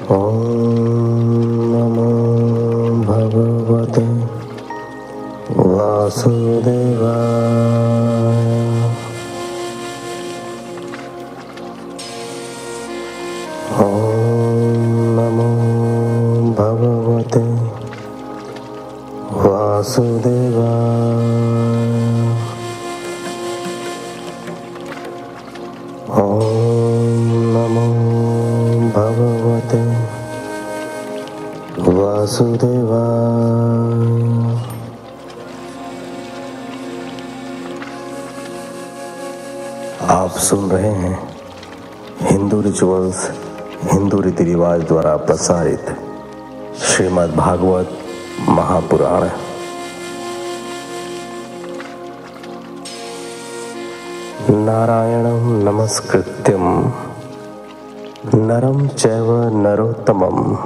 ॐ नमो भगवते वासुदेवाय। ॐ नमो भगवते वासुदेवाय। ॐ नमो भगवते वासुदेवाय। आप सुन रहे हैं हिंदू रिचुअल्स, हिंदू रीति रिवाज द्वारा प्रसारित श्रीमद् भागवत महापुराण। नारायणं नमस्कृत्यं नरं चैव नरोत्तमं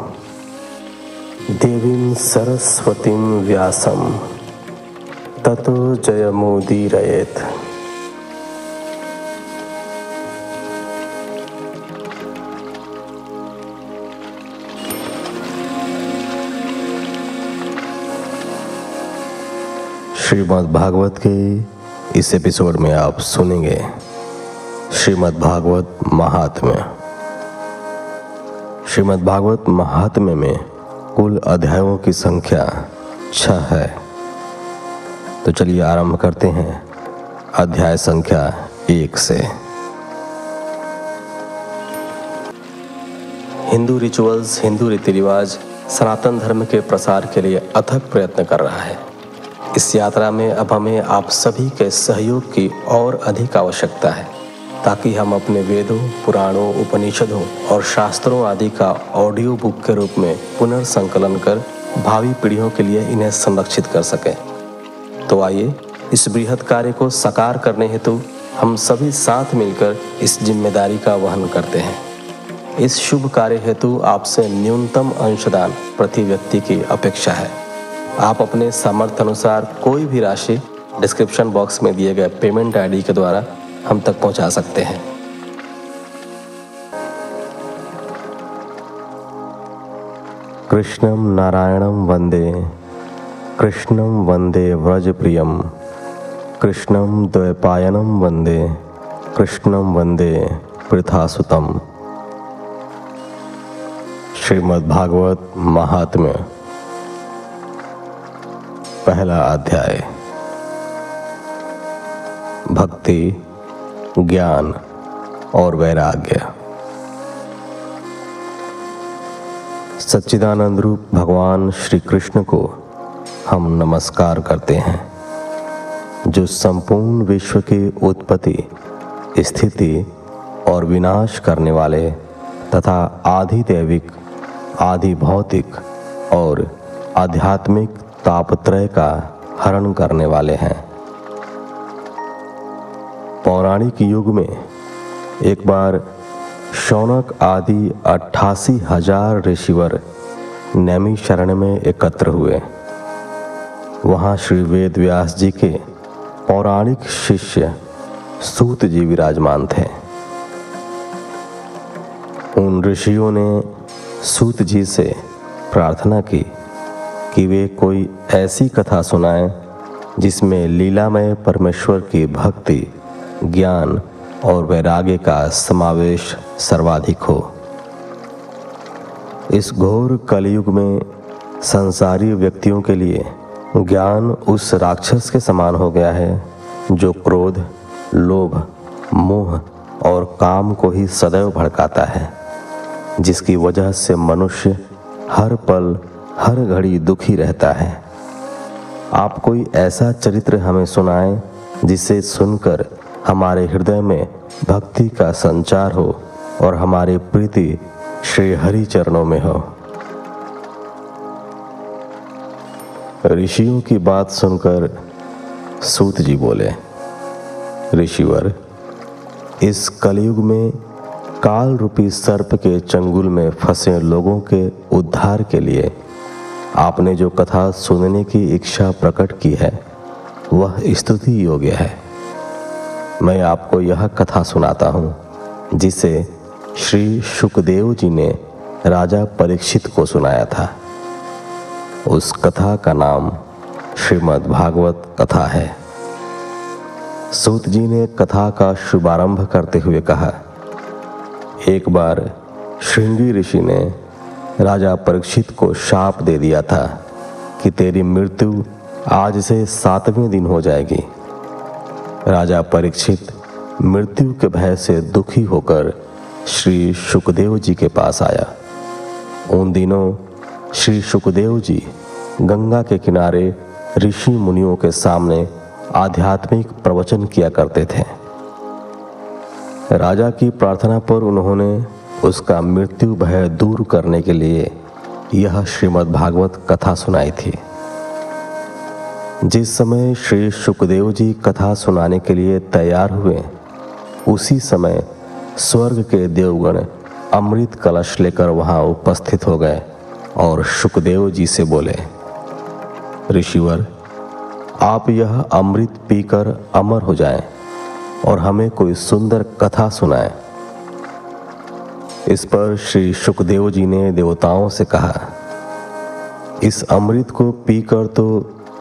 देवीं सरस्वतीं व्यासं ततो जयमुदीरयेत्। श्रीमद् भागवत के इस एपिसोड में आप सुनेंगे श्रीमद् भागवत महात्म्य। श्रीमद् भागवत महात्म्य में कुल अध्यायों की संख्या 6 है। तो चलिए आरंभ करते हैं अध्याय संख्या 1 से। हिंदू रिचुअल्स, हिंदू रीति रिवाज सनातन धर्म के प्रसार के लिए अथक प्रयत्न कर रहा है। इस यात्रा में अब हमें आप सभी के सहयोग की और अधिक आवश्यकता है, ताकि हम अपने वेदों, पुराणों, उपनिषदों और शास्त्रों आदि का ऑडियो बुक के रूप में पुनर्संकलन कर भावी पीढ़ियों के लिए इन्हें संरक्षित कर सकें। तो आइए इस बृहत् कार्य को साकार करने हेतु हम सभी साथ मिलकर इस जिम्मेदारी का वहन करते हैं। इस शुभ कार्य हेतु आपसे न्यूनतम अंशदान प्रति व्यक्ति की अपेक्षा है। आप अपने सामर्थ्य अनुसार कोई भी राशि डिस्क्रिप्शन बॉक्स में दिए गए पेमेंट आईडी के द्वारा हम तक पहुंचा सकते हैं। कृष्णं नारायणं वंदे, कृष्णं वंदे व्रजप्रियं, कृष्णं द्वैपायनं वंदे, कृष्णं वंदे पृथासुतम्। श्रीमद् भागवत महात्म्य, पहला अध्याय। भक्ति, ज्ञान और वैराग्य। सच्चिदानंद रूप भगवान श्री कृष्ण को हम नमस्कार करते हैं, जो संपूर्ण विश्व की उत्पत्ति, स्थिति और विनाश करने वाले तथा आदि दैविक, आदि भौतिक और आध्यात्मिक तापत्रय का हरण करने वाले हैं। पौराणिक युग में एक बार शौनक आदि 88,000 ऋषिवर नैमिषारण्य में एकत्र हुए। वहां श्री वेद व्यास जी के पौराणिक शिष्य सूत जी विराजमान थे। उन ऋषियों ने सूत जी से प्रार्थना की कि वे कोई ऐसी कथा सुनाएं जिसमें लीलामय परमेश्वर की भक्ति, ज्ञान और वैराग्य का समावेश सर्वाधिक हो। इस घोर कलयुग में संसारी व्यक्तियों के लिए ज्ञान उस राक्षस के समान हो गया है जो क्रोध, लोभ, मोह और काम को ही सदैव भड़काता है, जिसकी वजह से मनुष्य हर पल, हर घड़ी दुखी रहता है। आप कोई ऐसा चरित्र हमें सुनाएं जिसे सुनकर हमारे हृदय में भक्ति का संचार हो और हमारी प्रीति श्री हरि चरणों में हो। ऋषियों की बात सुनकर सूत जी बोले, ऋषिवर, इस कलयुग में काल रूपी सर्प के चंगुल में फंसे लोगों के उद्धार के लिए आपने जो कथा सुनने की इच्छा प्रकट की है वह स्तुति योग्य है। मैं आपको यह कथा सुनाता हूँ जिसे श्री शुकदेव जी ने राजा परीक्षित को सुनाया था। उस कथा का नाम श्रीमद् भागवत कथा है। सूत जी ने कथा का शुभारंभ करते हुए कहा, एक बार श्रृंगी ऋषि ने राजा परीक्षित को शाप दे दिया था कि तेरी मृत्यु आज से 7वें दिन हो जाएगी। राजा परीक्षित मृत्यु के भय से दुखी होकर श्री शुकदेव जी के पास आया। उन दिनों श्री शुकदेव जी गंगा के किनारे ऋषि मुनियों के सामने आध्यात्मिक प्रवचन किया करते थे। राजा की प्रार्थना पर उन्होंने उसका मृत्यु भय दूर करने के लिए यह श्रीमद् भागवत कथा सुनाई थी। जिस समय श्री शुकदेव जी कथा सुनाने के लिए तैयार हुए, उसी समय स्वर्ग के देवगण अमृत कलश लेकर वहां उपस्थित हो गए और शुकदेव जी से बोले, ऋषिवर, आप यह अमृत पीकर अमर हो जाएं और हमें कोई सुंदर कथा सुनाएं। इस पर श्री शुकदेव जी ने देवताओं से कहा, इस अमृत को पीकर तो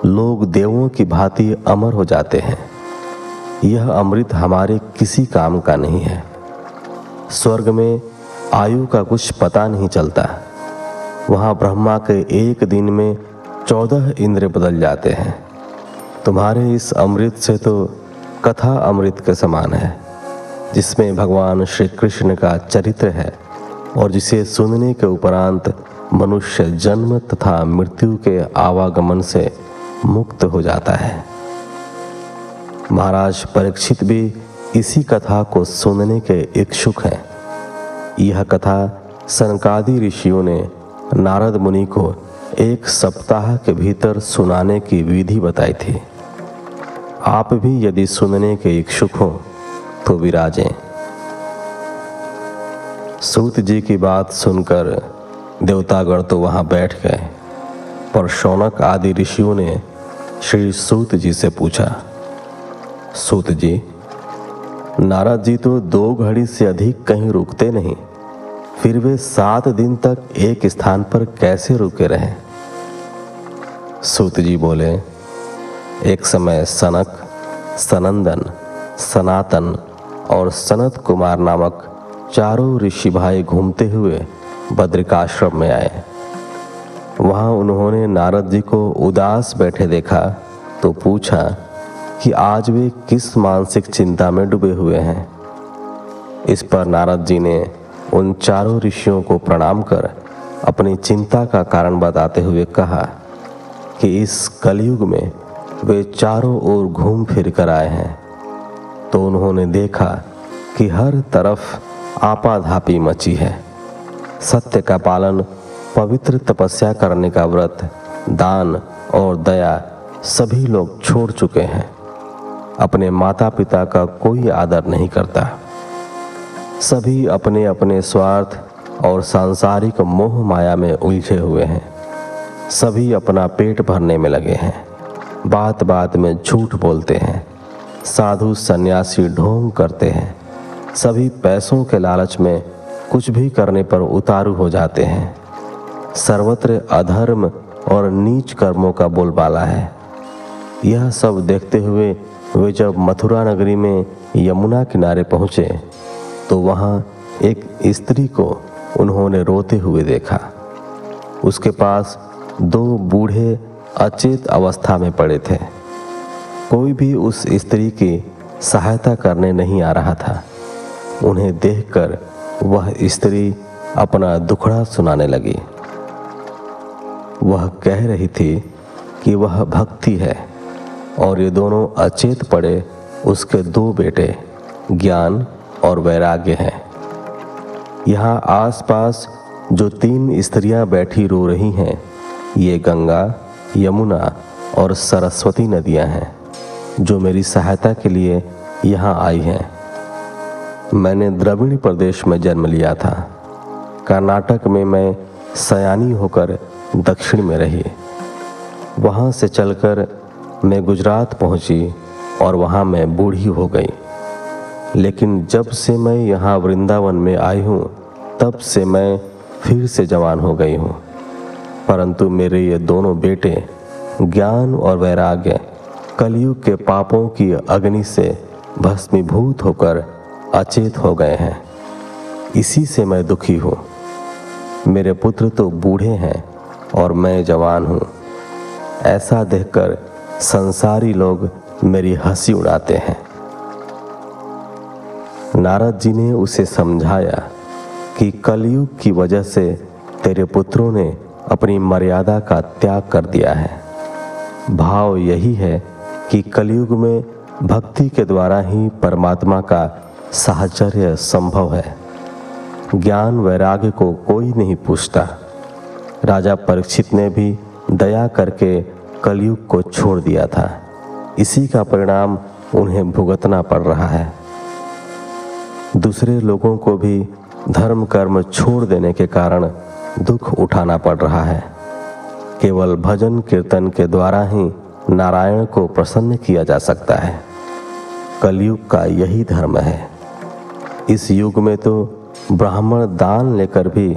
लोग देवों की भांति अमर हो जाते हैं। यह अमृत हमारे किसी काम का नहीं है। स्वर्ग में आयु का कुछ पता नहीं चलता। वहाँ ब्रह्मा के एक दिन में 14 इंद्र बदल जाते हैं। तुम्हारे इस अमृत से तो कथा अमृत के समान है, जिसमें भगवान श्री कृष्ण का चरित्र है और जिसे सुनने के उपरांत मनुष्य जन्म तथा मृत्यु के आवागमन से मुक्त हो जाता है। महाराज परीक्षित भी इसी कथा को सुनने के इच्छुक हैं। यह कथा सनकादि ऋषियों ने नारद मुनि को 1 सप्ताह के भीतर सुनाने की विधि बताई थी। आप भी यदि सुनने के इच्छुक हो तो विराजें। सूत जी की बात सुनकर देवतागण तो वहां बैठ गए, पर शौनक आदि ऋषियों ने श्री सूत जी से पूछा, सूत जी, नारद जी तो 2 घड़ी से अधिक कहीं रुकते नहीं, फिर वे 7 दिन तक एक स्थान पर कैसे रुके रहे? सूत जी बोले, एक समय सनक, सनंदन, सनातन और सनत कुमार नामक 4 ऋषि भाई घूमते हुए बद्रिकाश्रम में आए। वहां उन्होंने नारद जी को उदास बैठे देखा तो पूछा कि आज वे किस मानसिक चिंता में डूबे हुए हैं। इस पर नारद जी ने उन 4 ऋषियों को प्रणाम कर अपनी चिंता का कारण बताते हुए कहा कि इस कलयुग में वे चारों ओर घूम फिर कर आए हैं, तो उन्होंने देखा कि हर तरफ आपाधापी मची है। सत्य का पालन, पवित्र तपस्या करने का व्रत, दान और दया सभी लोग छोड़ चुके हैं। अपने माता पिता का कोई आदर नहीं करता। सभी अपने अपने स्वार्थ और सांसारिक मोह माया में उलझे हुए हैं। सभी अपना पेट भरने में लगे हैं। बात बात में झूठ बोलते हैं। साधु सन्यासी ढोंग करते हैं। सभी पैसों के लालच में कुछ भी करने पर उतारू हो जाते हैं। सर्वत्र अधर्म और नीच कर्मों का बोलबाला है। यह सब देखते हुए वे जब मथुरा नगरी में यमुना किनारे पहुँचे तो वहाँ एक स्त्री को उन्होंने रोते हुए देखा। उसके पास 2 बूढ़े अचेत अवस्था में पड़े थे। कोई भी उस स्त्री की सहायता करने नहीं आ रहा था। उन्हें देखकर वह स्त्री अपना दुखड़ा सुनाने लगी। वह कह रही थी कि वह भक्ति है और ये दोनों अचेत पड़े उसके 2 बेटे ज्ञान और वैराग्य हैं। यहाँ आसपास जो 3 स्त्रियां बैठी रो रही हैं, ये गंगा, यमुना और सरस्वती नदियां हैं जो मेरी सहायता के लिए यहाँ आई हैं। मैंने द्रविड़ प्रदेश में जन्म लिया था। कर्नाटक में मैं सयानी होकर दक्षिण में रही। वहाँ से चलकर मैं गुजरात पहुँची और वहाँ मैं बूढ़ी हो गई। लेकिन जब से मैं यहाँ वृंदावन में आई हूँ, तब से मैं फिर से जवान हो गई हूँ, परंतु मेरे ये दोनों बेटे ज्ञान और वैराग्य कलयुग के पापों की अग्नि से भस्मीभूत होकर अचेत हो गए हैं। इसी से मैं दुखी हूँ। मेरे पुत्र तो बूढ़े हैं और मैं जवान हूँ। ऐसा देखकर संसारी लोग मेरी हंसी उड़ाते हैं। नारद जी ने उसे समझाया कि कलयुग की वजह से तेरे पुत्रों ने अपनी मर्यादा का त्याग कर दिया है। भाव यही है कि कलयुग में भक्ति के द्वारा ही परमात्मा का साहचर्य संभव है। ज्ञान वैराग्य को कोई नहीं पूछता। राजा परीक्षित ने भी दया करके कलयुग को छोड़ दिया था। इसी का परिणाम उन्हें भुगतना पड़ रहा है। दूसरे लोगों को भी धर्म कर्म छोड़ देने के कारण दुख उठाना पड़ रहा है। केवल भजन कीर्तन के द्वारा ही नारायण को प्रसन्न किया जा सकता है। कलयुग का यही धर्म है। इस युग में तो ब्राह्मण दान लेकर भी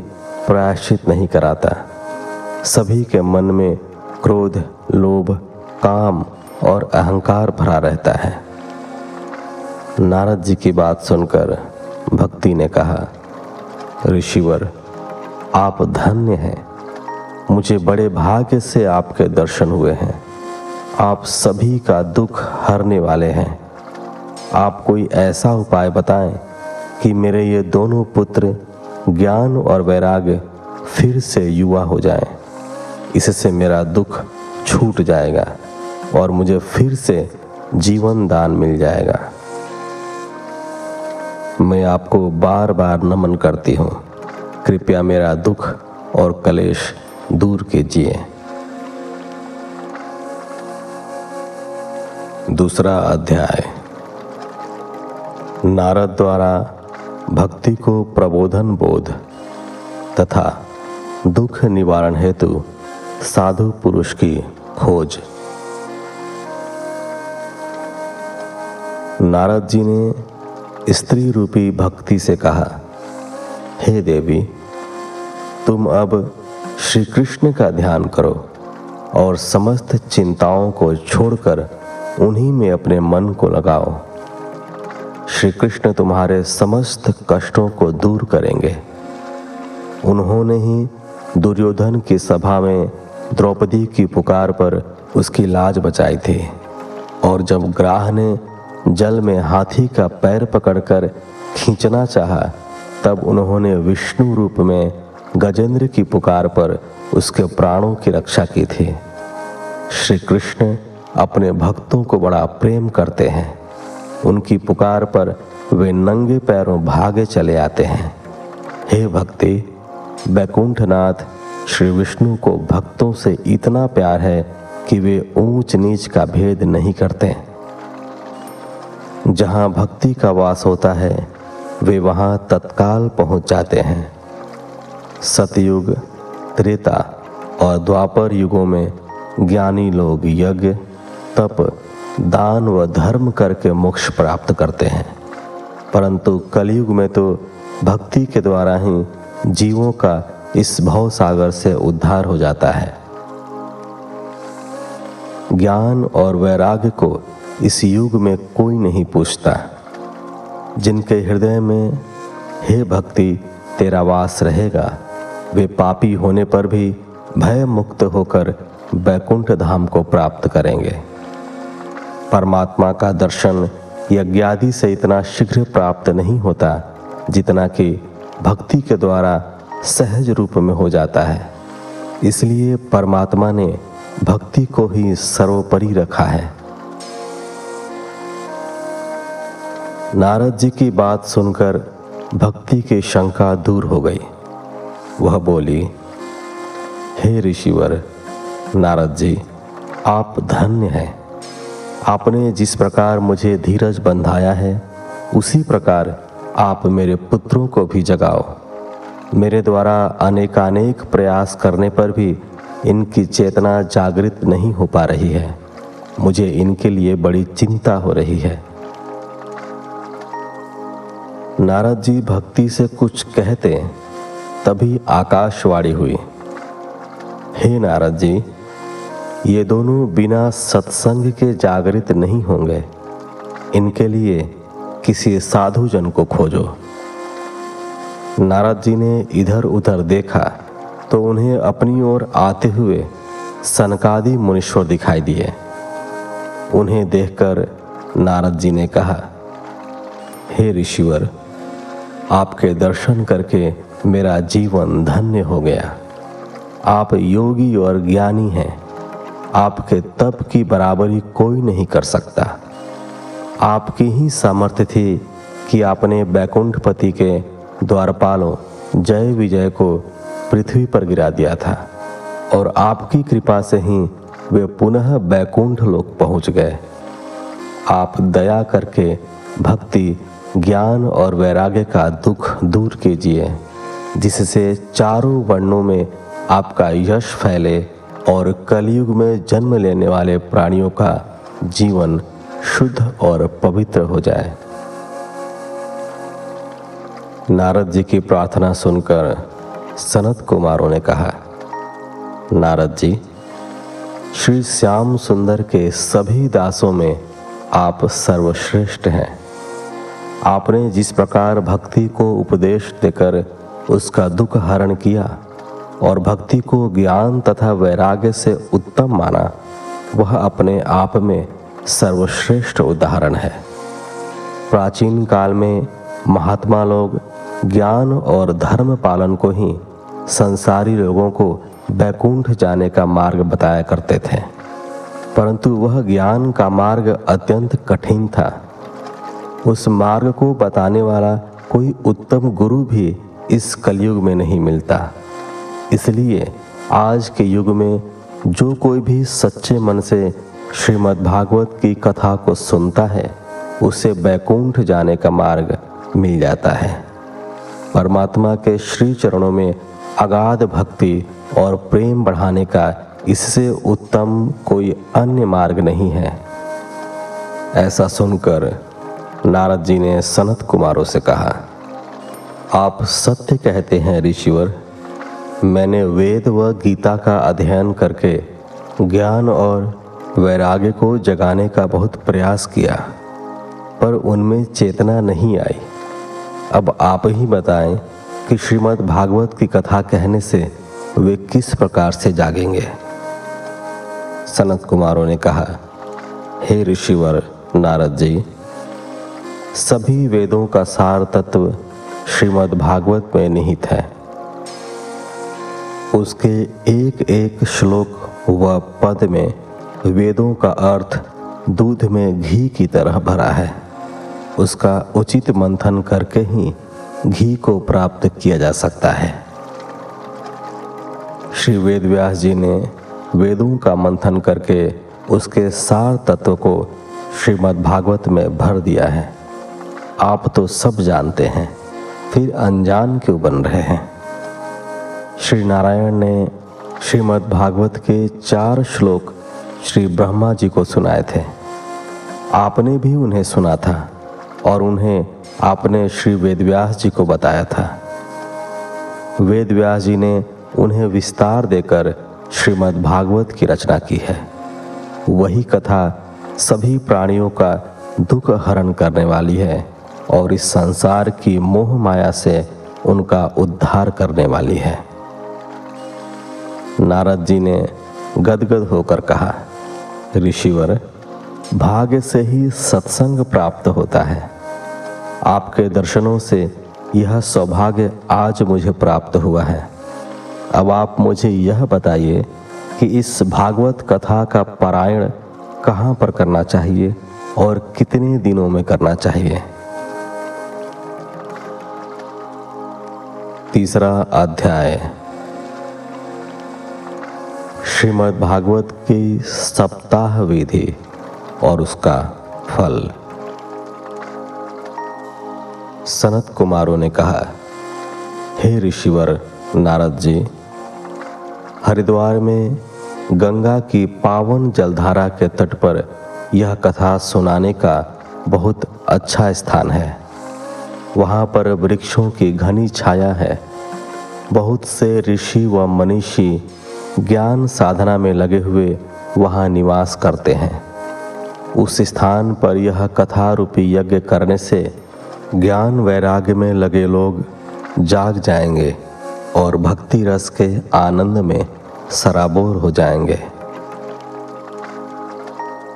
प्रायश्चित नहीं कराता। सभी के मन में क्रोध, लोभ, काम और अहंकार भरा रहता है। नारद जी की बात सुनकर भक्ति ने कहा, ऋषिवर, आप धन्य हैं। मुझे बड़े भाग्य से आपके दर्शन हुए हैं। आप सभी का दुख हरने वाले हैं। आप कोई ऐसा उपाय बताएं कि मेरे ये दोनों पुत्र ज्ञान और वैराग्य फिर से युवा हो जाएं। इससे मेरा दुख छूट जाएगा और मुझे फिर से जीवन दान मिल जाएगा। मैं आपको बार बार नमन करती हूँ। कृपया मेरा दुख और कलेश दूर कीजिए। दूसरा अध्याय। नारद द्वारा भक्ति को प्रबोधन बोध तथा दुख निवारण हेतु साधु पुरुष की खोज। नारद जी ने स्त्री रूपी भक्ति से कहा, हे देवी, तुम अब श्री कृष्ण का ध्यान करो और समस्त चिंताओं को छोड़कर उन्हीं में अपने मन को लगाओ। श्री कृष्ण तुम्हारे समस्त कष्टों को दूर करेंगे। उन्होंने ही दुर्योधन की सभा में द्रौपदी की पुकार पर उसकी लाज बचाई थी, और जब ग्राह ने जल में हाथी का पैर पकड़कर खींचना चाहा, तब उन्होंने विष्णु रूप में गजेंद्र की पुकार पर उसके प्राणों की रक्षा की थी। श्री कृष्ण अपने भक्तों को बड़ा प्रेम करते हैं। उनकी पुकार पर वे नंगे पैरों भागे चले आते हैं। हे भक्ति, बैकुंठनाथ श्री विष्णु को भक्तों से इतना प्यार है कि वे ऊंच नीच का भेद नहीं करते। जहां भक्ति का वास होता है, वे वहां तत्काल पहुंच जाते हैं। सतयुग, त्रेता और द्वापर युगों में ज्ञानी लोग यज्ञ, तप, दान व धर्म करके मोक्ष प्राप्त करते हैं, परंतु कलयुग में तो भक्ति के द्वारा ही जीवों का इस भव सागर से उद्धार हो जाता है। ज्ञान और वैराग्य को इस युग में कोई नहीं पूछता। जिनके हृदय में हे भक्ति तेरा वास रहेगा, वे पापी होने पर भी भय मुक्त होकर बैकुंठ धाम को प्राप्त करेंगे। परमात्मा का दर्शन यज्ञादि से इतना शीघ्र प्राप्त नहीं होता जितना कि भक्ति के द्वारा सहज रूप में हो जाता है। इसलिए परमात्मा ने भक्ति को ही सर्वोपरि रखा है। नारद जी की बात सुनकर भक्ति की शंका दूर हो गई। वह बोली, हे ऋषिवर नारद जी, आप धन्य हैं। आपने जिस प्रकार मुझे धीरज बंधाया है, उसी प्रकार आप मेरे पुत्रों को भी जगाओ। मेरे द्वारा अनेकानेक प्रयास करने पर भी इनकी चेतना जागृत नहीं हो पा रही है। मुझे इनके लिए बड़ी चिंता हो रही है। नारद जी भक्ति से कुछ कहते, तभी आकाशवाणी हुई, हे नारद जी, ये दोनों बिना सत्संग के जागृत नहीं होंगे। इनके लिए किसी साधु जन को खोजो। नारद जी ने इधर उधर देखा तो उन्हें अपनी ओर आते हुए सनकादि मुनीश्वर दिखाई दिए। उन्हें देखकर नारद जी ने कहा, हे ऋषिवर, आपके दर्शन करके मेरा जीवन धन्य हो गया। आप योगी और ज्ञानी हैं। आपके तप की बराबरी कोई नहीं कर सकता। आपकी ही सामर्थ्य थी कि आपने बैकुंठपति के द्वारपालों जय विजय को पृथ्वी पर गिरा दिया था और आपकी कृपा से ही वे पुनः बैकुंठ लोक पहुंच गए। आप दया करके भक्ति, ज्ञान और वैराग्य का दुख दूर कीजिए, जिससे चारों वर्णों में आपका यश फैले और कलयुग में जन्म लेने वाले प्राणियों का जीवन शुद्ध और पवित्र हो जाए। नारद जी की प्रार्थना सुनकर सनत कुमारों ने कहा, नारद जी, श्री श्याम सुंदर के सभी दासों में आप सर्वश्रेष्ठ हैं। आपने जिस प्रकार भक्ति को उपदेश देकर उसका दुख हरण किया और भक्ति को ज्ञान तथा वैराग्य से उत्तम माना, वह अपने आप में सर्वश्रेष्ठ उदाहरण है। प्राचीन काल में महात्मा लोग ज्ञान और धर्म पालन को ही संसारी लोगों को बैकुंठ जाने का मार्ग बताया करते थे, परंतु वह ज्ञान का मार्ग अत्यंत कठिन था। उस मार्ग को बताने वाला कोई उत्तम गुरु भी इस कलयुग में नहीं मिलता। इसलिए आज के युग में जो कोई भी सच्चे मन से श्रीमद् भागवत की कथा को सुनता है, उसे बैकुंठ जाने का मार्ग मिल जाता है। परमात्मा के श्री चरणों में अगाध भक्ति और प्रेम बढ़ाने का इससे उत्तम कोई अन्य मार्ग नहीं है। ऐसा सुनकर नारद जी ने सनत कुमारों से कहा, आप सत्य कहते हैं ऋषिवर। मैंने वेद व गीता का अध्ययन करके ज्ञान और वैराग्य को जगाने का बहुत प्रयास किया, पर उनमें चेतना नहीं आई। अब आप ही बताएं कि श्रीमद् भागवत की कथा कहने से वे किस प्रकार से जागेंगे। सनत कुमारों ने कहा, हे ऋषिवर नारद जी, सभी वेदों का सार तत्व श्रीमद् भागवत में निहित है। उसके एक एक श्लोक व पद में वेदों का अर्थ दूध में घी की तरह भरा है। उसका उचित मंथन करके ही घी को प्राप्त किया जा सकता है। श्री वेदव्यास जी ने वेदों का मंथन करके उसके सार तत्व को श्रीमद् भागवत में भर दिया है। आप तो सब जानते हैं, फिर अनजान क्यों बन रहे हैं। श्री नारायण ने श्रीमद् भागवत के 4 श्लोक श्री ब्रह्मा जी को सुनाए थे। आपने भी उन्हें सुना था और उन्हें आपने श्री वेदव्यास जी को बताया था। वेदव्यास जी ने उन्हें विस्तार देकर श्रीमद् भागवत की रचना की है। वही कथा सभी प्राणियों का दुख हरण करने वाली है और इस संसार की मोह माया से उनका उद्धार करने वाली है। नारद जी ने गदगद होकर कहा, ऋषिवर, भाग्य से ही सत्संग प्राप्त होता है। आपके दर्शनों से यह सौभाग्य आज मुझे प्राप्त हुआ है। अब आप मुझे यह बताइए कि इस भागवत कथा का पारायण कहाँ पर करना चाहिए और कितने दिनों में करना चाहिए। 3 अध्याय श्रीमद् भागवत की सप्ताह विधि और उसका फल। सनत कुमारों ने कहा, हे ऋषिवर नारद जी, हरिद्वार में गंगा की पावन जलधारा के तट पर यह कथा सुनाने का बहुत अच्छा स्थान है। वहाँ पर वृक्षों की घनी छाया है। बहुत से ऋषि व मनीषी ज्ञान साधना में लगे हुए वहाँ निवास करते हैं। उस स्थान पर यह कथा रूपी यज्ञ करने से ज्ञान वैराग्य में लगे लोग जाग जाएंगे और भक्ति रस के आनंद में सराबोर हो जाएंगे।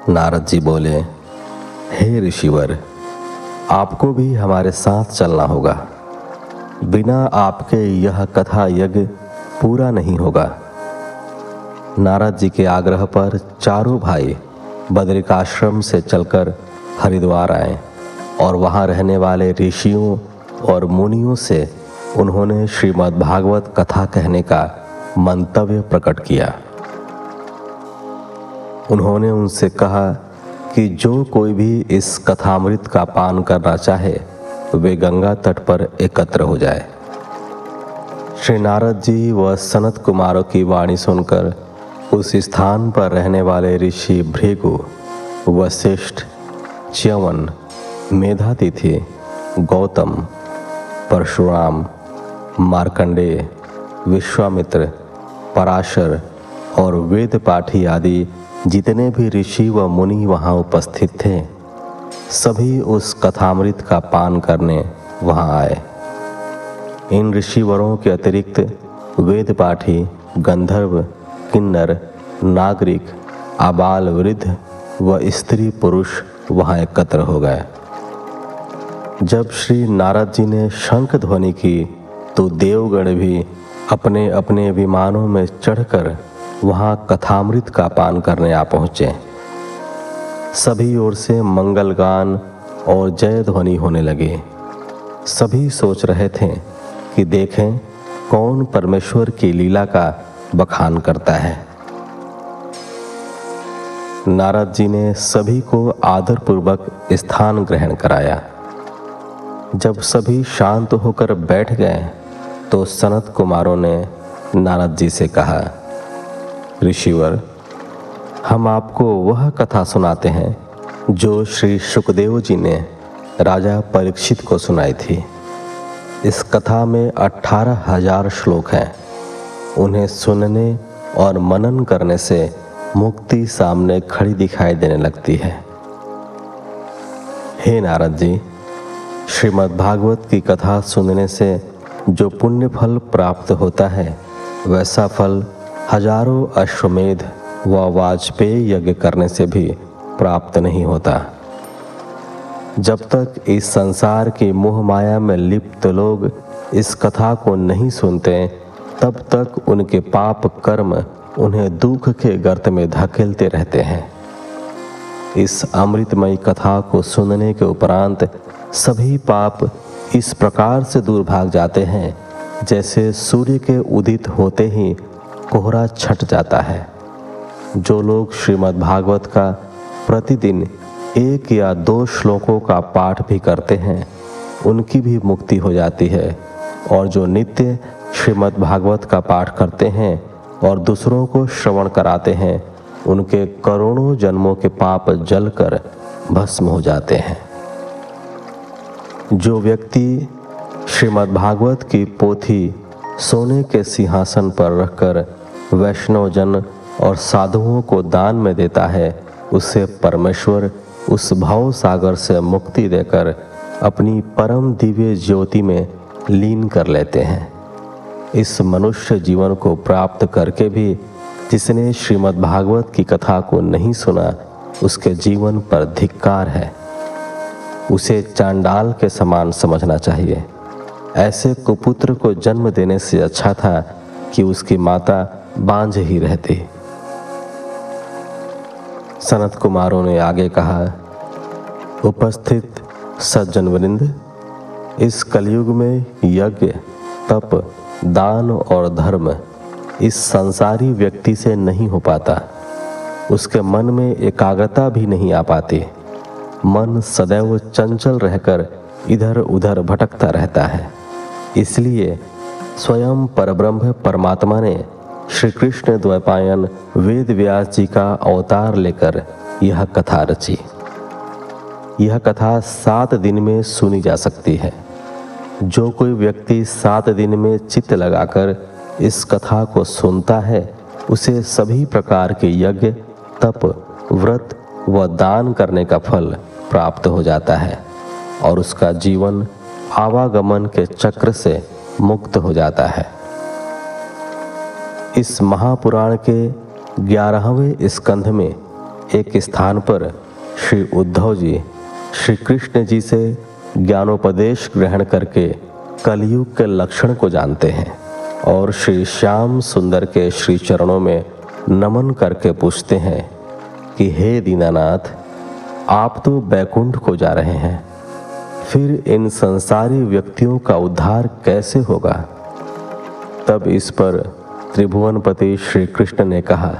नारद जी बोले, हे ऋषिवर, आपको भी हमारे साथ चलना होगा। बिना आपके यह कथा यज्ञ पूरा नहीं होगा। नारद जी के आग्रह पर चारों भाई बद्रिकाश्रम से चलकर हरिद्वार आए और वहाँ रहने वाले ऋषियों और मुनियों से उन्होंने श्रीमद् भागवत कथा कहने का मंतव्य प्रकट किया। उन्होंने उनसे कहा कि जो कोई भी इस कथामृत का पान करना चाहे वे गंगा तट पर एकत्र हो जाए। श्री नारद जी व सनत कुमारों की वाणी सुनकर उस स्थान पर रहने वाले ऋषि भृगु, वशिष्ठ, च्यवन, मेधातिथि, गौतम, परशुराम, मार्कंडेय, विश्वामित्र, पराशर और वेद पाठी आदि जितने भी ऋषि व मुनि वहाँ उपस्थित थे, सभी उस कथामृत का पान करने वहाँ आए। इन ऋषिवरों के अतिरिक्त वेद पाठी, गंधर्व, किन्नर, नागरिक, आबाल वृद्ध व स्त्री पुरुष वहाँ एकत्र हो गए। जब श्री नारद जी ने शंख ध्वनि की तो देवगण भी अपने अपने विमानों में चढ़कर वहाँ कथामृत का पान करने आ पहुँचे। सभी ओर से मंगल गान और जय ध्वनि होने लगी। सभी सोच रहे थे कि देखें कौन परमेश्वर की लीला का बखान करता है। नारद जी ने सभी को आदरपूर्वक स्थान ग्रहण कराया। जब सभी शांत होकर बैठ गए तो सनत कुमारों ने नारद जी से कहा, ऋषिवर, हम आपको वह कथा सुनाते हैं जो श्री सुखदेव जी ने राजा परीक्षित को सुनाई थी। इस कथा में 18,000 श्लोक हैं। उन्हें सुनने और मनन करने से मुक्ति सामने खड़ी दिखाई देने लगती है। हे नारद जी, श्रीमद् भागवत की कथा सुनने से जो पुण्य फल प्राप्त होता है, वैसा फल हजारों अश्वमेध व वाजपेय यज्ञ करने से भी प्राप्त नहीं होता। जब तक इस संसार की मोह माया में लिप्त लोग इस कथा को नहीं सुनते, तब तक उनके पाप कर्म उन्हें दुख के गर्त में धकेलते रहते हैं। इस अमृतमयी कथा को सुनने के उपरांत सभी पाप इस प्रकार से दूर भाग जाते हैं जैसे सूर्य के उदित होते ही कोहरा छट जाता है। जो लोग श्रीमद् भागवत का प्रतिदिन 1 या 2 श्लोकों का पाठ भी करते हैं, उनकी भी मुक्ति हो जाती है। और जो नित्य श्रीमद् भागवत का पाठ करते हैं और दूसरों को श्रवण कराते हैं, उनके करोड़ों जन्मों के पाप जलकर भस्म हो जाते हैं। जो व्यक्ति श्रीमद् भागवत की पोथी सोने के सिंहासन पर रखकर वैष्णव जन और साधुओं को दान में देता है, उसे परमेश्वर उस भाव सागर से मुक्ति देकर अपनी परम दिव्य ज्योति में लीन कर लेते हैं। इस मनुष्य जीवन को प्राप्त करके भी जिसने श्रीमद् भागवत की कथा को नहीं सुना, उसके जीवन पर धिक्कार है। उसे चांडाल के समान समझना चाहिए। ऐसे कुपुत्र को जन्म देने से अच्छा था कि उसकी माता बांझ ही रहती। सनत कुमारों ने आगे कहा, उपस्थित सज्जन वृंद, इस कलयुग में यज्ञ, तप, दान और धर्म इस संसारी व्यक्ति से नहीं हो पाता। उसके मन में एकाग्रता भी नहीं आ पाती। मन सदैव चंचल रहकर इधर उधर भटकता रहता है। इसलिए स्वयं परब्रह्म परमात्मा ने श्री कृष्ण द्वैपायन वेद व्यास जी का अवतार लेकर यह कथा रची। यह कथा 7 दिन में सुनी जा सकती है। जो कोई व्यक्ति 7 दिन में चित्त लगाकर इस कथा को सुनता है उसे सभी प्रकार के यज्ञ, तप, व्रत व दान करने का फल प्राप्त हो जाता है और उसका जीवन आवागमन के चक्र से मुक्त हो जाता है। इस महापुराण के 11वें स्कंध में एक स्थान पर श्री उद्धव जी श्री कृष्ण जी से ज्ञानोपदेश ग्रहण करके कलयुग के लक्षण को जानते हैं और श्री श्याम सुंदर के श्री चरणों में नमन करके पूछते हैं कि हे दीनानाथ, आप तो बैकुंठ को जा रहे हैं, फिर इन संसारी व्यक्तियों का उद्धार कैसे होगा? तब इस पर त्रिभुवनपति श्री कृष्ण ने कहा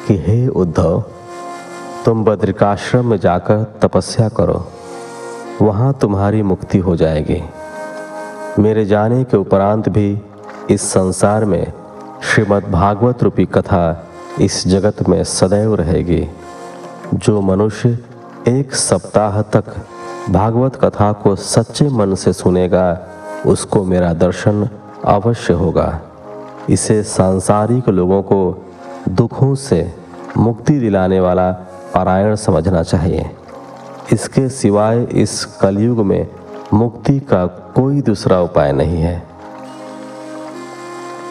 कि हे उद्धव, तुम बद्रिकाश्रम में जाकर तपस्या करो, वहाँ तुम्हारी मुक्ति हो जाएगी। मेरे जाने के उपरांत भी इस संसार में श्रीमद् भागवत रूपी कथा इस जगत में सदैव रहेगी। जो मनुष्य 1 सप्ताह तक भागवत कथा को सच्चे मन से सुनेगा उसको मेरा दर्शन अवश्य होगा। इसे सांसारिक लोगों को दुखों से मुक्ति दिलाने वाला पारायण समझना चाहिए। इसके सिवाय इस कलयुग में मुक्ति का कोई दूसरा उपाय नहीं है।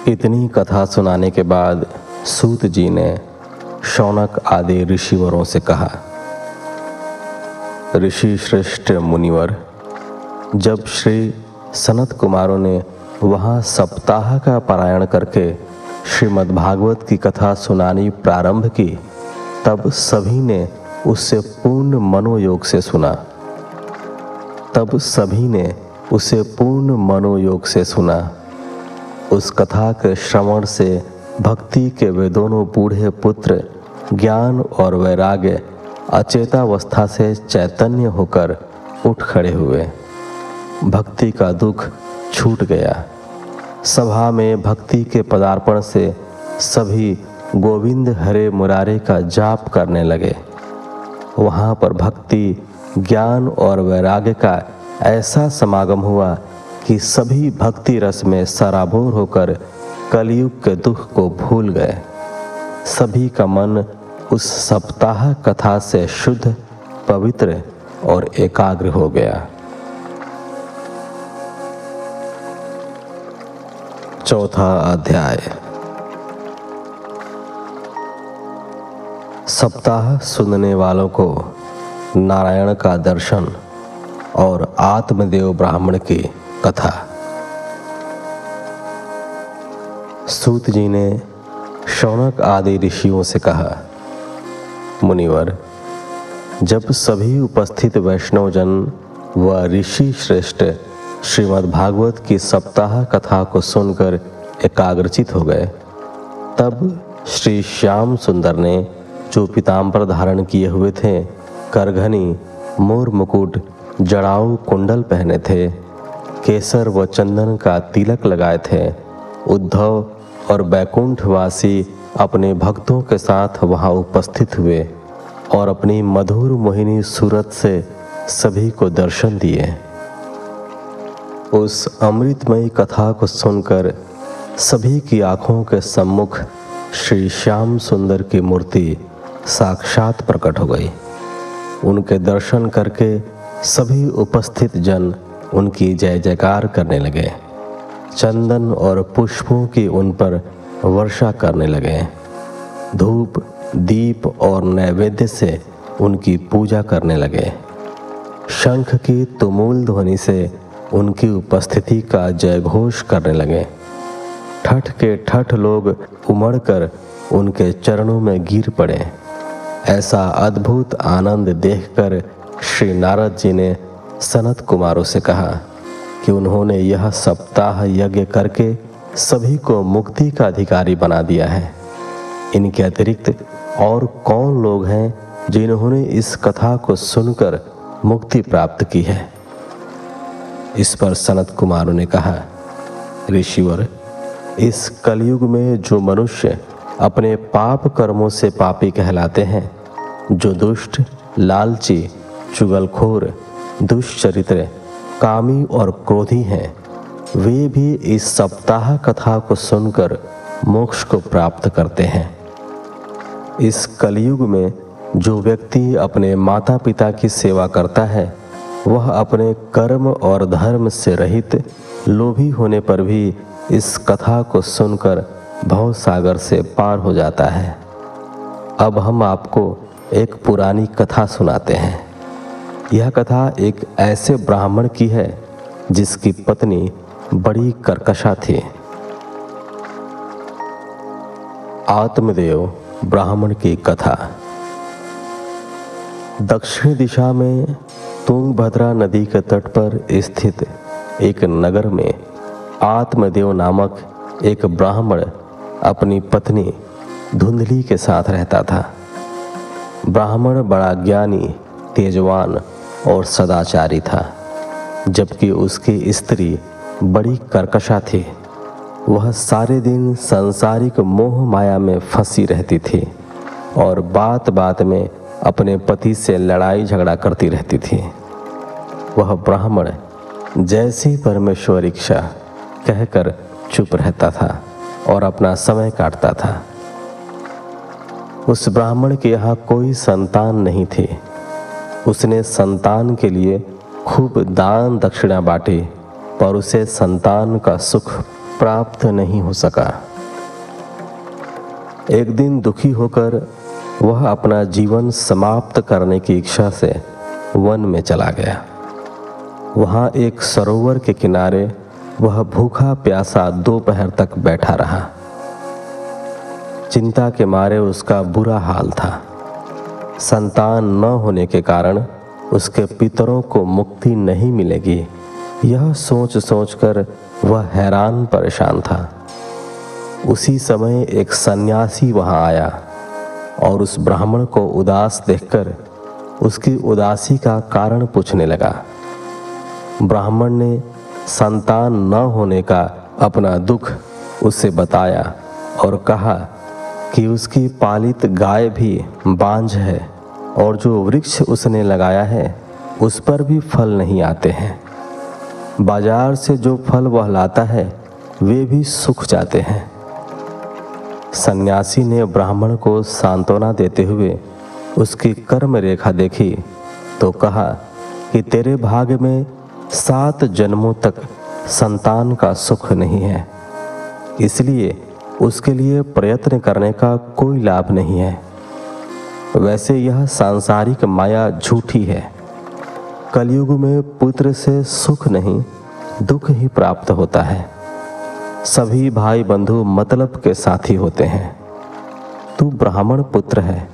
इतनी कथा सुनाने के बाद सूत जी ने शौनक आदि ऋषिवरों से कहा, ऋषि श्रेष्ठ मुनिवर, जब श्री सनत कुमारों ने वहाँ सप्ताह का पारायण करके श्रीमद् भागवत की कथा सुनानी प्रारंभ की, तब सभी ने उससे पूर्ण मनोयोग से सुना। उस कथा के श्रवण से भक्ति के वे दोनों बूढ़े पुत्र ज्ञान और वैराग्य अचेतावस्था से चैतन्य होकर उठ खड़े हुए। भक्ति का दुख छूट गया। सभा में भक्ति के पदार्पण से सभी गोविंद हरे मुरारे का जाप करने लगे। वहाँ पर भक्ति, ज्ञान और वैराग्य का ऐसा समागम हुआ कि सभी भक्ति रस में सराबोर होकर कलयुग के दुख को भूल गए। सभी का मन उस सप्ताह कथा से शुद्ध, पवित्र और एकाग्र हो गया। चौथा अध्याय। सप्ताह सुनने वालों को नारायण का दर्शन और आत्मदेव ब्राह्मण की कथा। सूत जी ने शौनक आदि ऋषियों से कहा, मुनिवर, जब सभी उपस्थित वैष्णवजन व ऋषि श्रेष्ठ श्रीमद् भागवत की सप्ताह कथा को सुनकर एकाग्रचित हो गए, तब श्री श्याम सुंदर ने जो पीताम्बर धारण किए हुए थे, करघनी, मोर मुकुट, जड़ाऊ कुंडल पहने थे, केसर व चंदन का तिलक लगाए थे, उद्धव और बैकुंठवासी अपने भक्तों के साथ वहां उपस्थित हुए और अपनी मधुर मोहिनी सूरत से सभी को दर्शन दिए। उस अमृतमयी कथा को सुनकर सभी की आंखों के सम्मुख श्री श्याम सुंदर की मूर्ति साक्षात प्रकट हो गई। उनके दर्शन करके सभी उपस्थित जन उनकी जय जयकार करने लगे। चंदन और पुष्पों की उन पर वर्षा करने लगे। धूप, दीप और नैवेद्य से उनकी पूजा करने लगे। शंख की तुमुल ध्वनि से उनकी उपस्थिति का जयघोष करने लगे। ठठ के ठठ लोग उमड़कर उनके चरणों में गिर पड़े। ऐसा अद्भुत आनंद देखकर श्री नारद जी ने सनत कुमारों से कहा कि उन्होंने यह सप्ताह यज्ञ करके सभी को मुक्ति का अधिकारी बना दिया है। इनके अतिरिक्त और कौन लोग हैं जिन्होंने इस कथा को सुनकर मुक्ति प्राप्त की है? इस पर सनत कुमारों ने कहा, ऋषिवर, इस कलयुग में जो मनुष्य अपने पाप कर्मों से पापी कहलाते हैं, जो दुष्ट, लालची, चुगलखोर, दुष्चरित्र, कामी और क्रोधी हैं वे भी इस सप्ताह कथा को सुनकर मोक्ष को प्राप्त करते हैं। इस कलयुग में जो व्यक्ति अपने माता पिता की सेवा करता है वह अपने कर्म और धर्म से रहित लोभी होने पर भी इस कथा को सुनकर भव सागर से पार हो जाता है। अब हम आपको एक पुरानी कथा सुनाते हैं। यह कथा एक ऐसे ब्राह्मण की है जिसकी पत्नी बड़ी कर्कशा थी। आत्मदेव ब्राह्मण की कथा। दक्षिण दिशा में तुंगभद्रा नदी के तट पर स्थित एक नगर में आत्मदेव नामक एक ब्राह्मण अपनी पत्नी धुंधली के साथ रहता था। ब्राह्मण बड़ा ज्ञानी, तेजवान और सदाचारी था, जबकि उसकी स्त्री बड़ी कर्कशा थी। वह सारे दिन सांसारिक मोह माया में फंसी रहती थी और बात बात में अपने पति से लड़ाई झगड़ा करती रहती थी। वह ब्राह्मण जैसी परमेश्वर इच्छा कहकर चुप रहता था और अपना समय काटता था। उस ब्राह्मण के यहाँ कोई संतान नहीं थी। उसने संतान के लिए खूब दान दक्षिणा बांटी, पर उसे संतान का सुख प्राप्त नहीं हो सका। एक दिन दुखी होकर वह अपना जीवन समाप्त करने की इच्छा से वन में चला गया। वहाँ एक सरोवर के किनारे वह भूखा प्यासा दोपहर तक बैठा रहा। चिंता के मारे उसका बुरा हाल था। संतान न होने के कारण उसके पितरों को मुक्ति नहीं मिलेगी, यह सोच सोचकर वह हैरान परेशान था। उसी समय एक सन्यासी वहां आया और उस ब्राह्मण को उदास देखकर उसकी उदासी का कारण पूछने लगा। ब्राह्मण ने संतान न होने का अपना दुख उसे बताया और कहा कि उसकी पालित गाय भी बांझ है और जो वृक्ष उसने लगाया है उस पर भी फल नहीं आते हैं। बाजार से जो फल वह लाता है वे भी सूख जाते हैं। सन्यासी ने ब्राह्मण को सांत्वना देते हुए उसकी कर्म रेखा देखी तो कहा कि तेरे भाग्य में 7 जन्मों तक संतान का सुख नहीं है, इसलिए उसके लिए प्रयत्न करने का कोई लाभ नहीं है। वैसे यह सांसारिक माया झूठी है। कलयुग में पुत्र से सुख नहीं दुख ही प्राप्त होता है। सभी भाई बंधु मतलब के साथी होते हैं। तू ब्राह्मण पुत्र है,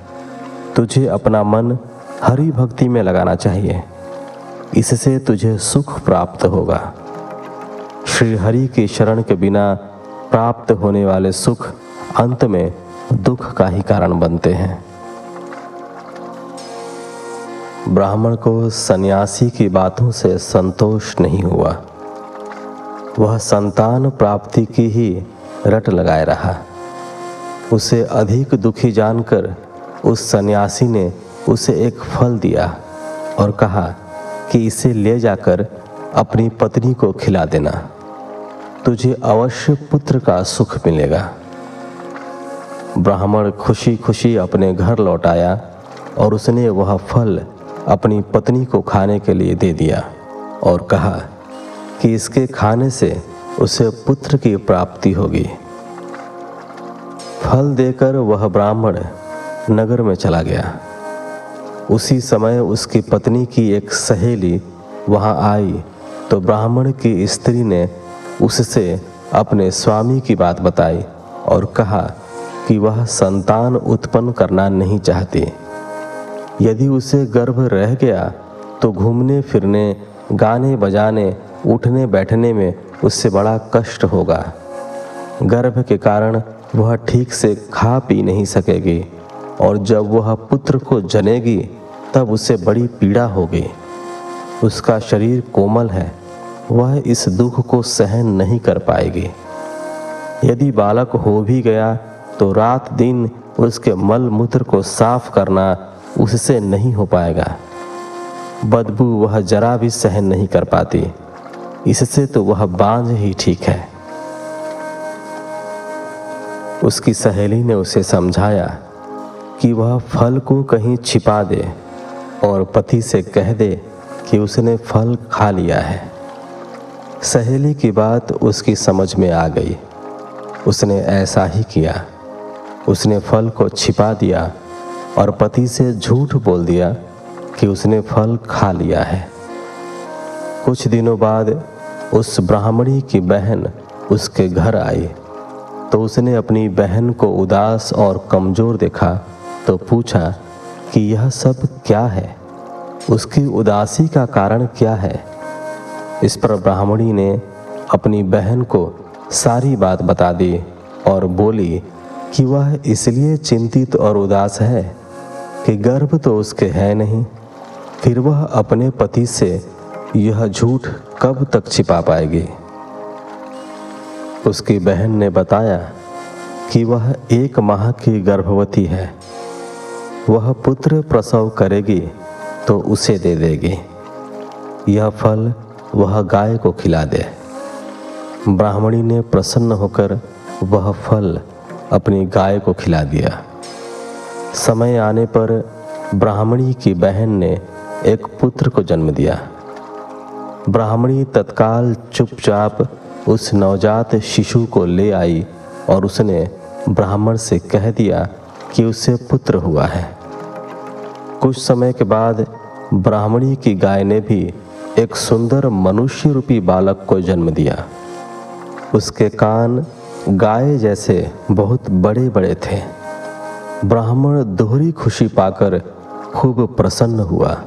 तुझे अपना मन हरि भक्ति में लगाना चाहिए, इससे तुझे सुख प्राप्त होगा। श्री हरि की शरण के बिना प्राप्त होने वाले सुख अंत में दुख का ही कारण बनते हैं। ब्राह्मण को सन्यासी की बातों से संतोष नहीं हुआ। वह संतान प्राप्ति की ही रट लगाए रहा। उसे अधिक दुखी जानकर उस सन्यासी ने उसे एक फल दिया और कहा कि इसे ले जाकर अपनी पत्नी को खिला देना, तुझे अवश्य पुत्र का सुख मिलेगा। ब्राह्मण खुशी खुशी अपने घर लौट आया और उसने वह फल अपनी पत्नी को खाने के लिए दे दिया और कहा कि इसके खाने से उसे पुत्र की प्राप्ति होगी। फल देकर वह ब्राह्मण नगर में चला गया। उसी समय उसकी पत्नी की एक सहेली वहां आई तो ब्राह्मण की स्त्री ने उससे अपने स्वामी की बात बताई और कहा कि वह संतान उत्पन्न करना नहीं चाहती। यदि उसे गर्भ रह गया तो घूमने फिरने, गाने बजाने, उठने बैठने में उससे बड़ा कष्ट होगा। गर्भ के कारण वह ठीक से खा पी नहीं सकेगी और जब वह पुत्र को जनेगी तब उसे बड़ी पीड़ा होगी। उसका शरीर कोमल है, वह इस दुख को सहन नहीं कर पाएगी। यदि बालक हो भी गया तो रात दिन उसके मल मूत्र को साफ करना उससे नहीं हो पाएगा। बदबू वह जरा भी सहन नहीं कर पाती, इससे तो वह बांझ ही ठीक है। उसकी सहेली ने उसे समझाया कि वह फल को कहीं छिपा दे और पति से कह दे कि उसने फल खा लिया है। सहेली की बात उसकी समझ में आ गई। उसने ऐसा ही किया। उसने फल को छिपा दिया और पति से झूठ बोल दिया कि उसने फल खा लिया है। कुछ दिनों बाद उस ब्राह्मणी की बहन उसके घर आई तो उसने अपनी बहन को उदास और कमज़ोर देखा तो पूछा कि यह सब क्या है, उसकी उदासी का कारण क्या है। इस पर ब्राह्मणी ने अपनी बहन को सारी बात बता दी और बोली कि वह इसलिए चिंतित और उदास है कि गर्भ तो उसके है नहीं, फिर वह अपने पति से यह झूठ कब तक छिपा पाएगी। उसकी बहन ने बताया कि वह 1 माह की गर्भवती है, वह पुत्र प्रसव करेगी तो उसे दे देगी। यह फल वह गाय को खिला दे। ब्राह्मणी ने प्रसन्न होकर वह फल अपनी गाय को खिला दिया। समय आने पर ब्राह्मणी की बहन ने एक पुत्र को जन्म दिया। ब्राह्मणी तत्काल चुपचाप उस नवजात शिशु को ले आई और उसने ब्राह्मण से कह दिया कि उसे पुत्र हुआ है। कुछ समय के बाद ब्राह्मणी की गाय ने भी एक सुंदर मनुष्य रूपी बालक को जन्म दिया। उसके कान गाय जैसे बहुत बड़े बड़े थे। ब्राह्मण दोहरी खुशी पाकर खूब प्रसन्न हुआ।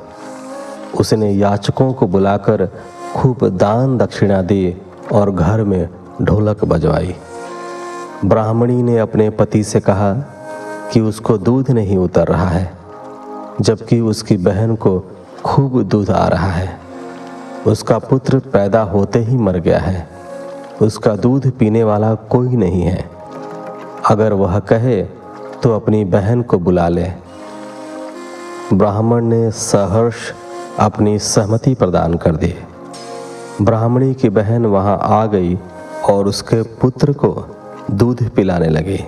उसने याचकों को बुलाकर खूब दान दक्षिणा दी और घर में ढोलक बजवाई। ब्राह्मणी ने अपने पति से कहा कि उसको दूध नहीं उतर रहा है, जबकि उसकी बहन को खूब दूध आ रहा है। उसका पुत्र पैदा होते ही मर गया है। उसका दूध पीने वाला कोई नहीं है। अगर वह कहे तो अपनी बहन को बुला ले। ब्राह्मण ने सहर्ष अपनी सहमति प्रदान कर दी। ब्राह्मणी की बहन वहां आ गई और उसके पुत्र को दूध पिलाने लगी।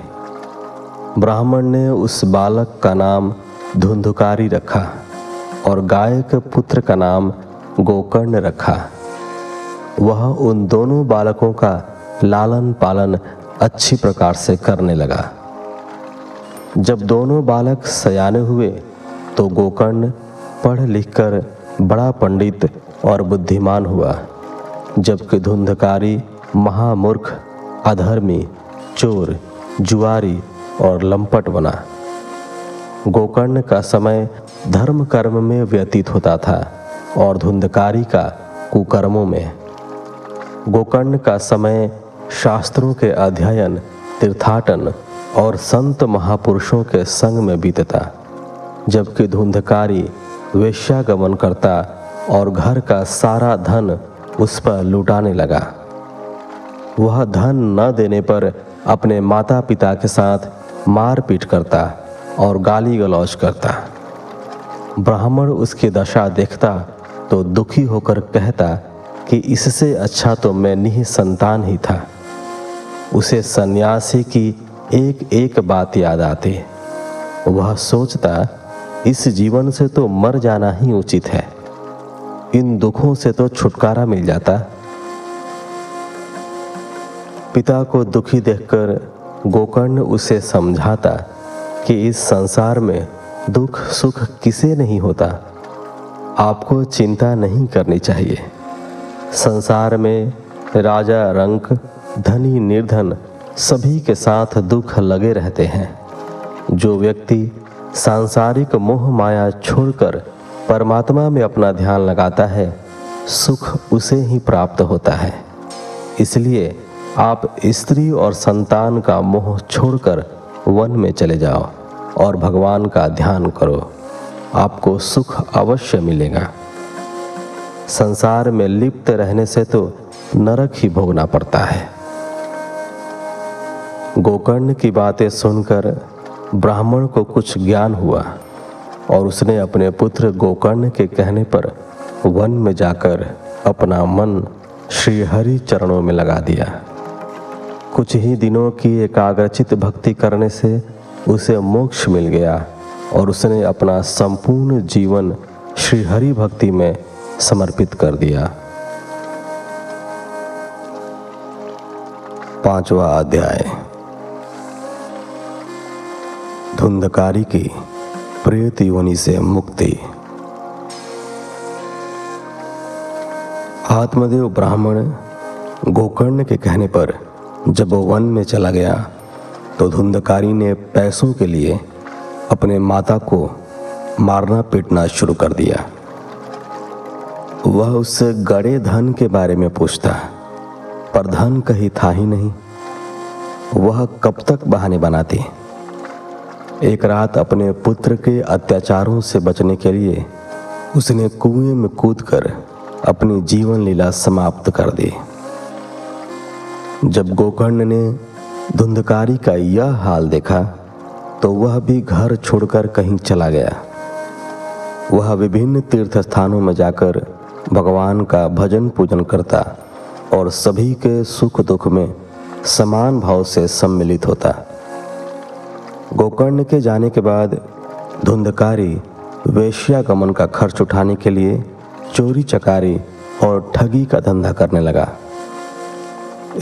ब्राह्मण ने उस बालक का नाम धुंधुकारी रखा और गाय के पुत्र का नाम गोकर्ण रखा। वह उन दोनों बालकों का लालन पालन अच्छी प्रकार से करने लगा। जब दोनों बालक सयाने हुए तो गोकर्ण पढ़ लिखकर बड़ा पंडित और बुद्धिमान हुआ, जबकि धुंधकारी महामूर्ख, अधर्मी, चोर, जुआरी और लंपट बना। गोकर्ण का समय धर्म कर्म में व्यतीत होता था और धुंधकारी का कुकर्मों में। गोकर्ण का समय शास्त्रों के अध्ययन, तीर्थाटन और संत महापुरुषों के संग में बीतता, जबकि धुंधकारी वेश्यागमन करता और घर का सारा धन उस पर लुटाने लगा। वह धन न देने पर अपने माता पिता के साथ मारपीट करता और गाली गलौज करता। ब्राह्मण उसकी दशा देखता तो दुखी होकर कहता कि इससे अच्छा तो मैं निःसंतान ही था। उसे सन्यासी की एक एक बात याद आती। वह सोचता, इस जीवन से तो मर जाना ही उचित है, इन दुखों से तो छुटकारा मिल जाता। पिता को दुखी देखकर गोकर्ण उसे समझाता कि इस संसार में दुख सुख किसे नहीं होता, आपको चिंता नहीं करनी चाहिए। संसार में राजा रंक, धनी निर्धन सभी के साथ दुख लगे रहते हैं। जो व्यक्ति सांसारिक मोह माया छोड़कर परमात्मा में अपना ध्यान लगाता है, सुख उसे ही प्राप्त होता है। इसलिए आप स्त्री और संतान का मोह छोड़कर वन में चले जाओ और भगवान का ध्यान करो, आपको सुख अवश्य मिलेगा। संसार में लिप्त रहने से तो नरक ही भोगना पड़ता है। गोकर्ण की बातें सुनकर ब्राह्मण को कुछ ज्ञान हुआ। और उसने अपने पुत्र गोकर्ण के कहने पर वन में जाकर अपना मन श्री हरि चरणों में लगा दिया। कुछ ही दिनों की एकाग्रचित भक्ति करने से उसे मोक्ष मिल गया और उसने अपना संपूर्ण जीवन श्री हरि भक्ति में समर्पित कर दिया। 5वां अध्याय। धुंधकारी की प्रेत योनि से मुक्ति। आत्मदेव ब्राह्मण गोकर्ण के कहने पर जब वो वन में चला गया तो धुंधकारी ने पैसों के लिए अपने माता को मारना पीटना शुरू कर दिया। वह उससे गड़े धन के बारे में पूछता, पर धन कहीं था ही नहीं। वह कब तक बहाने बनाती। एक रात अपने पुत्र के अत्याचारों से बचने के लिए उसने कुएं में कूदकर अपनी जीवन लीला समाप्त कर दी। जब गोकर्ण ने धुंधकारी का यह हाल देखा तो वह भी घर छोड़कर कहीं चला गया। वह विभिन्न तीर्थ स्थानों में जाकर भगवान का भजन पूजन करता और सभी के सुख दुख में समान भाव से सम्मिलित होता। गोकर्ण के जाने के बाद धुंधकारी वेश्यागमन का खर्च उठाने के लिए चोरी चकारी और ठगी का धंधा करने लगा।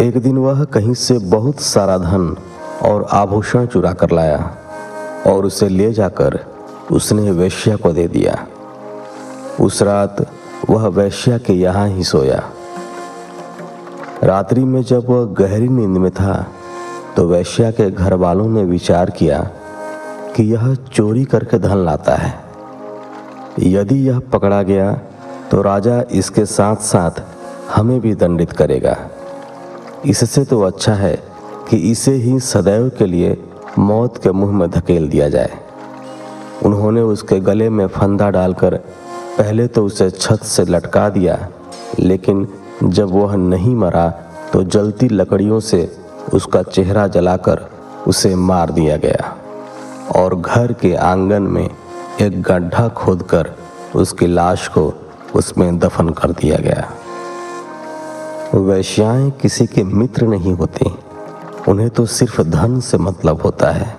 एक दिन वह कहीं से बहुत सारा धन और आभूषण चुरा कर लाया और उसे ले जाकर उसने वेश्या को दे दिया। उस रात वह वेश्या के यहाँ ही सोया। रात्रि में जब वह गहरी नींद में था तो वेश्या के घर वालों ने विचार किया कि यह चोरी करके धन लाता है। यदि यह पकड़ा गया तो राजा इसके साथ साथ हमें भी दंडित करेगा। इससे तो अच्छा है कि इसे ही सदैव के लिए मौत के मुंह में धकेल दिया जाए। उन्होंने उसके गले में फंदा डालकर पहले तो उसे छत से लटका दिया, लेकिन जब वह नहीं मरा तो जलती लकड़ियों से उसका चेहरा जलाकर उसे मार दिया गया और घर के आंगन में एक गड्ढा खोदकर उसकी लाश को उसमें दफन कर दिया गया। वेश्याएं किसी के मित्र नहीं होती, उन्हें तो सिर्फ धन से मतलब होता है।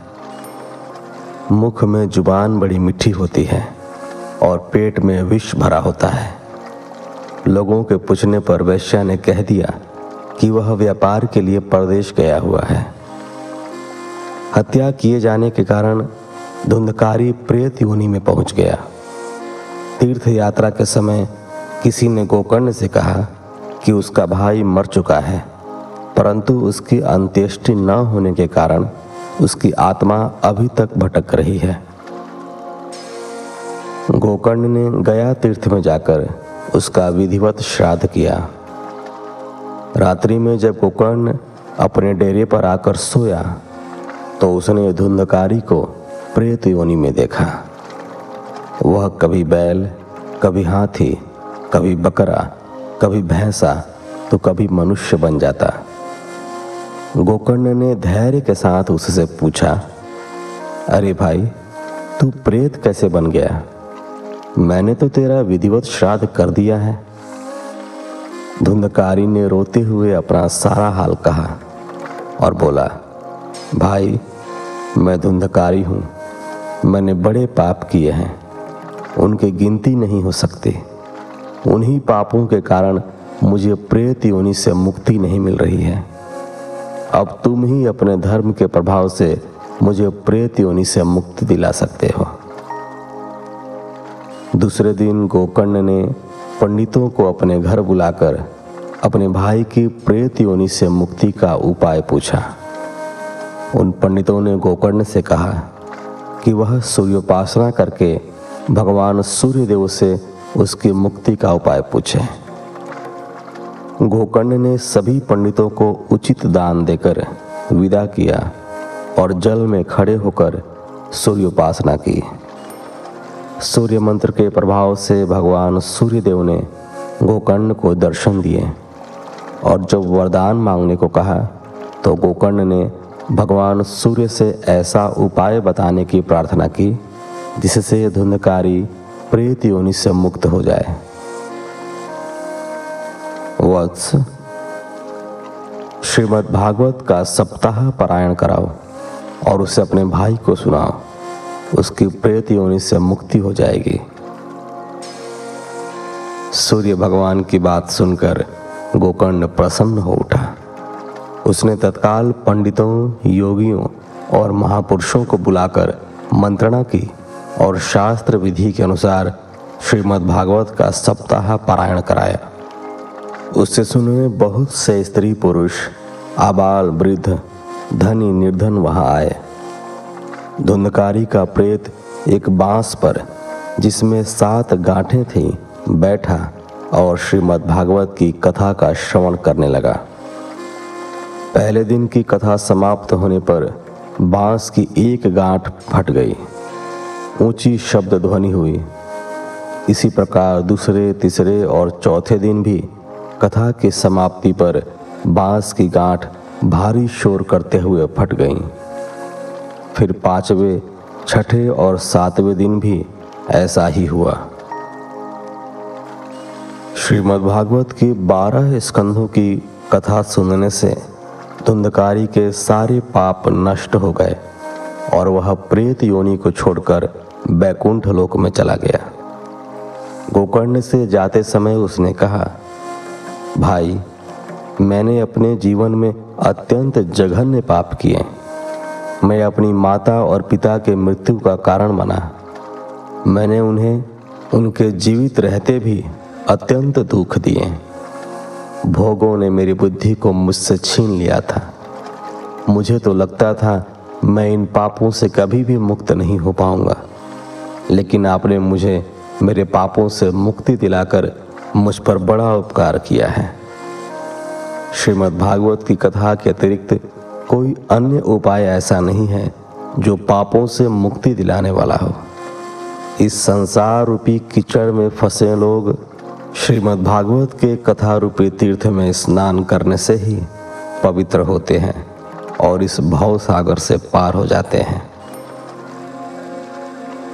मुख में जुबान बड़ी मीठी होती है और पेट में विष भरा होता है। लोगों के पूछने पर वेश्या ने कह दिया कि वह व्यापार के लिए परदेश गया हुआ है। हत्या किए जाने के कारण धुंधकारी प्रेत योनि में पहुंच गया। तीर्थ यात्रा के समय किसी ने गोकर्ण से कहा कि उसका भाई मर चुका है, परंतु उसकी अंत्येष्टि न होने के कारण उसकी आत्मा अभी तक भटक रही है। गोकर्ण ने गया तीर्थ में जाकर उसका विधिवत श्राद्ध किया। रात्रि में जब गोकर्ण अपने डेरे पर आकर सोया तो उसने धुंधकारी को प्रेत योनि में देखा। वह कभी बैल, कभी हाथी, कभी बकरा, कभी भैंसा तो कभी मनुष्य बन जाता। गोकर्ण ने धैर्य के साथ उससे पूछा, अरे भाई, तू प्रेत कैसे बन गया? मैंने तो तेरा विधिवत श्राद्ध कर दिया है। धुंधकारी ने रोते हुए अपना सारा हाल कहा और बोला, भाई, मैं धुंधकारी हूँ। मैंने बड़े पाप किए हैं, उनकी गिनती नहीं हो सकती। उन्हीं पापों के कारण मुझे प्रेत योनि से मुक्ति नहीं मिल रही है। अब तुम ही अपने धर्म के प्रभाव से मुझे प्रेत योनि से मुक्ति दिला सकते हो। दूसरे दिन गोकर्ण ने पंडितों को अपने घर बुलाकर अपने भाई की प्रेत योनि से मुक्ति का उपाय पूछा। उन पंडितों ने गोकर्ण से कहा कि वह सूर्योपासना करके भगवान सूर्यदेव से उसकी मुक्ति का उपाय पूछे। गोकर्ण ने सभी पंडितों को उचित दान देकर विदा किया और जल में खड़े होकर सूर्योपासना की। सूर्य मंत्र के प्रभाव से भगवान सूर्यदेव ने गोकर्ण को दर्शन दिए और जब वरदान मांगने को कहा तो गोकर्ण ने भगवान सूर्य से ऐसा उपाय बताने की प्रार्थना की जिससे धुंधकारी प्रेत योनि से मुक्त हो जाए। वत्स, श्रीमद् भागवत का सप्ताह पारायण कराओ और उसे अपने भाई को सुनाओ, उसकी प्रेत योनि से मुक्ति हो जाएगी। सूर्य भगवान की बात सुनकर गोकर्ण प्रसन्न हो उठा। उसने तत्काल पंडितों, योगियों और महापुरुषों को बुलाकर मंत्रणा की और शास्त्र विधि के अनुसार श्रीमद् भागवत का सप्ताह पारायण कराया। उससे सुनने बहुत से स्त्री पुरुष, आबाल वृद्ध, धनी निर्धन वहां आए। धुंधकारी का प्रेत एक बांस पर, जिसमें 7 गांठें थीं, बैठा और श्रीमद् भागवत की कथा का श्रवण करने लगा। पहले दिन की कथा समाप्त होने पर बांस की एक गांठ फट गई। ऊंची शब्द ध्वनि हुई। इसी प्रकार दूसरे, तीसरे और चौथे दिन भी कथा की समाप्ति पर बांस की गांठ भारी शोर करते हुए फट गई। फिर 5वें, 6ठे और 7वें दिन भी ऐसा ही हुआ। श्रीमद् भागवत की 12 स्कंधों की कथा सुनने से धुंधकारी के सारे पाप नष्ट हो गए और वह प्रेत योनि को छोड़कर बैकुंठ लोक में चला गया। गोकर्ण से जाते समय उसने कहा, भाई, मैंने अपने जीवन में अत्यंत जघन्य पाप किए। मैं अपनी माता और पिता के मृत्यु का कारण बना। मैंने उन्हें उनके जीवित रहते भी अत्यंत दुख दिए। भोगों ने मेरी बुद्धि को मुझसे छीन लिया था। मुझे तो लगता था मैं इन पापों से कभी भी मुक्त नहीं हो पाऊंगा, लेकिन आपने मुझे मेरे पापों से मुक्ति दिलाकर मुझ पर बड़ा उपकार किया है। श्रीमद् भागवत की कथा के अतिरिक्त कोई अन्य उपाय ऐसा नहीं है जो पापों से मुक्ति दिलाने वाला हो। इस संसार रूपी कीचड़ में फंसे लोग श्रीमद् भागवत के कथा रूपी तीर्थ में स्नान करने से ही पवित्र होते हैं और इस भव सागर से पार हो जाते हैं।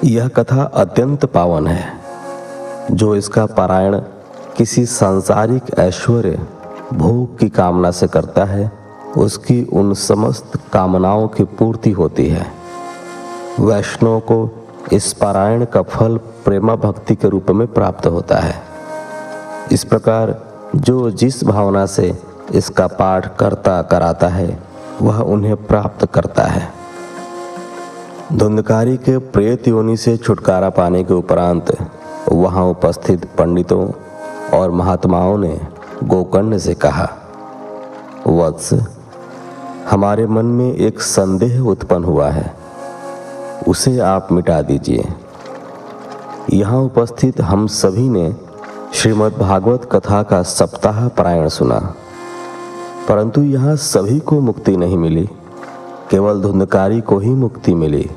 यह कथा अत्यंत पावन है। जो इसका पारायण किसी सांसारिक ऐश्वर्य, भोग की कामना से करता है, उसकी उन समस्त कामनाओं की पूर्ति होती है। वैष्णव को इस पारायण का फल प्रेमा भक्ति के रूप में प्राप्त होता है। इस प्रकार जो जिस भावना से इसका पाठ करता कराता है, वह उन्हें प्राप्त करता है। धुंधकारी के प्रेत योनि से छुटकारा पाने के उपरांत वहां उपस्थित पंडितों और महात्माओं ने गोकर्ण से कहा, वत्स, हमारे मन में एक संदेह उत्पन्न हुआ है, उसे आप मिटा दीजिए। यहाँ उपस्थित हम सभी ने श्रीमद् भागवत कथा का सप्ताह पारायण सुना, परंतु यहाँ सभी को मुक्ति नहीं मिली। केवल धुंधकारी को ही मुक्ति मिली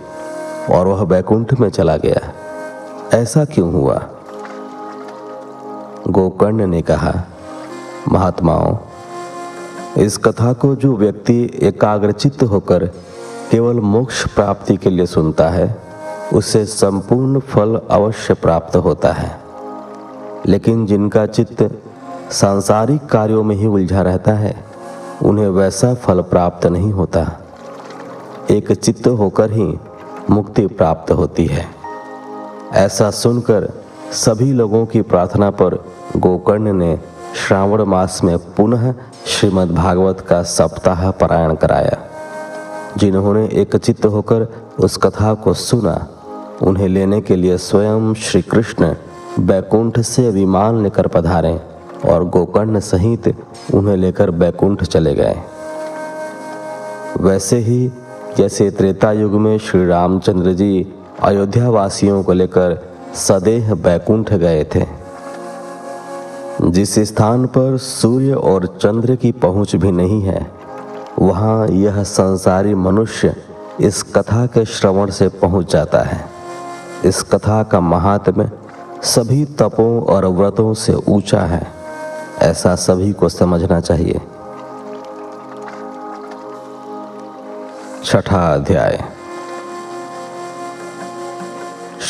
और वह बैकुंठ में चला गया। ऐसा क्यों हुआ? गोकर्ण ने कहा, महात्माओं, इस कथा को जो व्यक्ति एकाग्रचित्त होकर केवल मोक्ष प्राप्ति के लिए सुनता है, उसे संपूर्ण फल अवश्य प्राप्त होता है। लेकिन जिनका चित्त सांसारिक कार्यों में ही उलझा रहता है, उन्हें वैसा फल प्राप्त नहीं होता। एक चित्त होकर ही मुक्ति प्राप्त होती है। ऐसा सुनकर सभी लोगों की प्रार्थना पर गोकर्ण ने श्रावण मास में पुनः श्रीमद् भागवत का सप्ताह पारायण कराया। जिन्होंने एकचित्त होकर उस कथा को सुना, उन्हें लेने के लिए स्वयं श्री कृष्ण बैकुंठ से विमान लेकर पधारे और गोकर्ण सहित उन्हें लेकर बैकुंठ चले गए। वैसे ही जैसे त्रेता युग में श्री रामचंद्र जी अयोध्या वासियों को लेकर सदेह बैकुंठ गए थे। जिस स्थान पर सूर्य और चंद्र की पहुंच भी नहीं है, वहां यह संसारी मनुष्य इस कथा के श्रवण से पहुंच जाता है। इस कथा का महात्म्य सभी तपों और व्रतों से ऊंचा है, ऐसा सभी को समझना चाहिए। 6ठा अध्याय।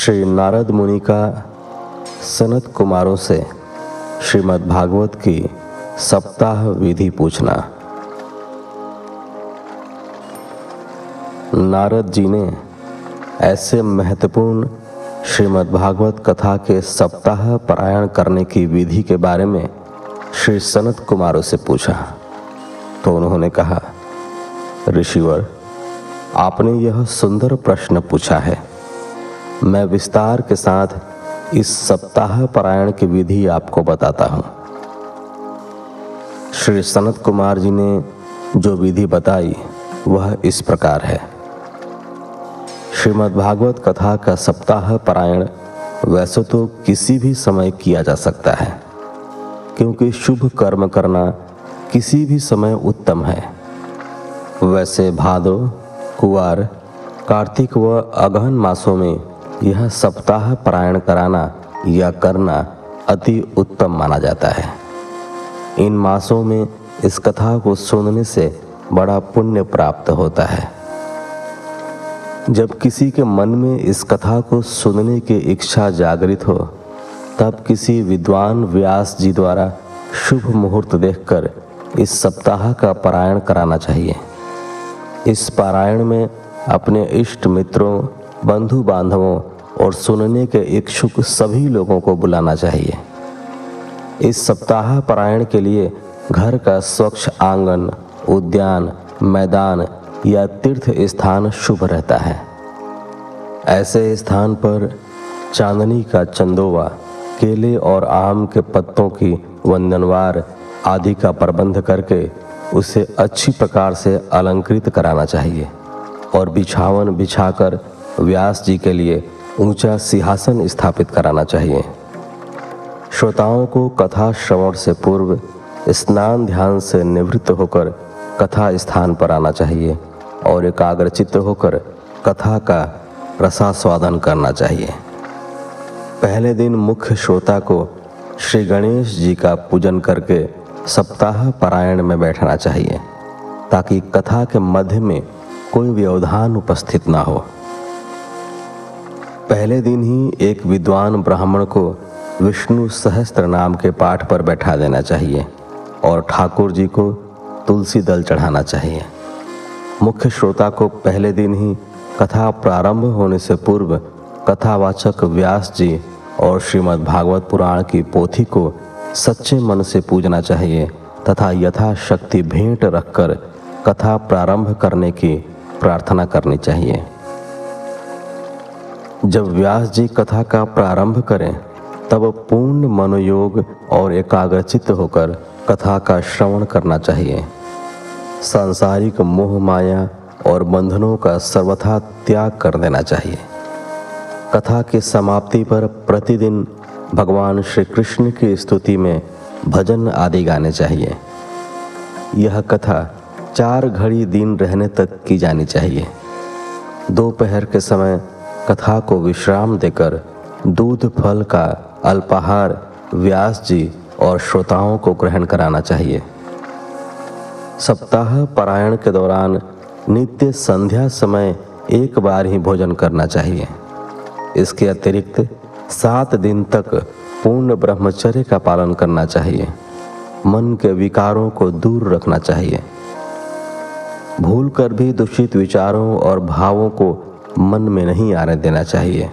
श्री नारद मुनि का सनत कुमारों से श्रीमद् भागवत की सप्ताह विधि पूछना। नारद जी ने ऐसे महत्वपूर्ण श्रीमद् भागवत कथा के सप्ताह पारायण करने की विधि के बारे में श्री सनत कुमारों से पूछा, तो उन्होंने कहा, ऋषिवर, आपने यह सुंदर प्रश्न पूछा है। मैं विस्तार के साथ इस सप्ताह पारायण की विधि आपको बताता हूँ। श्री सनत कुमार जी ने जो विधि बताई वह इस प्रकार है। श्रीमद् भागवत कथा का सप्ताह पारायण वैसे तो किसी भी समय किया जा सकता है, क्योंकि शुभ कर्म करना किसी भी समय उत्तम है। वैसे भादो, कुवार, कार्तिक व अगहन मासों में यह सप्ताह पारायण कराना या करना अति उत्तम माना जाता है। इन मासों में इस कथा को सुनने से बड़ा पुण्य प्राप्त होता है। जब किसी के मन में इस कथा को सुनने की इच्छा जागृत हो, तब किसी विद्वान व्यास जी द्वारा शुभ मुहूर्त देखकर इस सप्ताह का पारायण कराना चाहिए। इस पारायण में अपने इष्ट मित्रों, बंधु बांधवों और सुनने के इच्छुक सभी लोगों को बुलाना चाहिए। इस सप्ताह पारायण के लिए घर का स्वच्छ आंगन, उद्यान, मैदान या तीर्थ स्थान शुभ रहता है। ऐसे स्थान पर चांदनी का चंदोवा, केले और आम के पत्तों की वंदनवार आदि का प्रबंध करके उसे अच्छी प्रकार से अलंकृत कराना चाहिए और बिछावन बिछाकर व्यास जी के लिए ऊंचा सिंहासन स्थापित कराना चाहिए। श्रोताओं को कथा श्रवण से पूर्व स्नान ध्यान से निवृत्त होकर कथा स्थान पर आना चाहिए और एकाग्रचित्त होकर कथा का रसास्वादन करना चाहिए। पहले दिन मुख्य श्रोता को श्री गणेश जी का पूजन करके सप्ताह पारायण में बैठना चाहिए, ताकि कथा के मध्य में कोई व्यवधान उपस्थित ना हो। पहले दिन ही एक विद्वान ब्राह्मण को विष्णु सहस्त्र नाम के पाठ पर बैठा देना चाहिए और ठाकुर जी को तुलसी दल चढ़ाना चाहिए। मुख्य श्रोता को पहले दिन ही कथा प्रारंभ होने से पूर्व कथावाचक व्यास जी और श्रीमद् भागवत पुराण की पोथी को सच्चे मन से पूजना चाहिए तथा यथाशक्ति भेंट रखकर कथा प्रारंभ करने की प्रार्थना करनी चाहिए। जब व्यास जी कथा का प्रारंभ करें, तब पूर्ण मनोयोग और एकाग्रचित्त होकर कथा का श्रवण करना चाहिए। सांसारिक मोह माया और बंधनों का सर्वथा त्याग कर देना चाहिए। कथा की समाप्ति पर प्रतिदिन भगवान श्री कृष्ण की स्तुति में भजन आदि गाने चाहिए। यह कथा 4 घड़ी दिन रहने तक की जानी चाहिए। दोपहर के समय कथा को विश्राम देकर दूध फल का अल्पाहार व्यास जी और श्रोताओं को ग्रहण कराना चाहिए। सप्ताह पारायण के दौरान नित्य संध्या समय एक बार ही भोजन करना चाहिए। इसके अतिरिक्त 7 दिन तक पूर्ण ब्रह्मचर्य का पालन करना चाहिए। मन के विकारों को दूर रखना चाहिए। भूलकर भी दूषित विचारों और भावों को मन में नहीं आने देना चाहिए।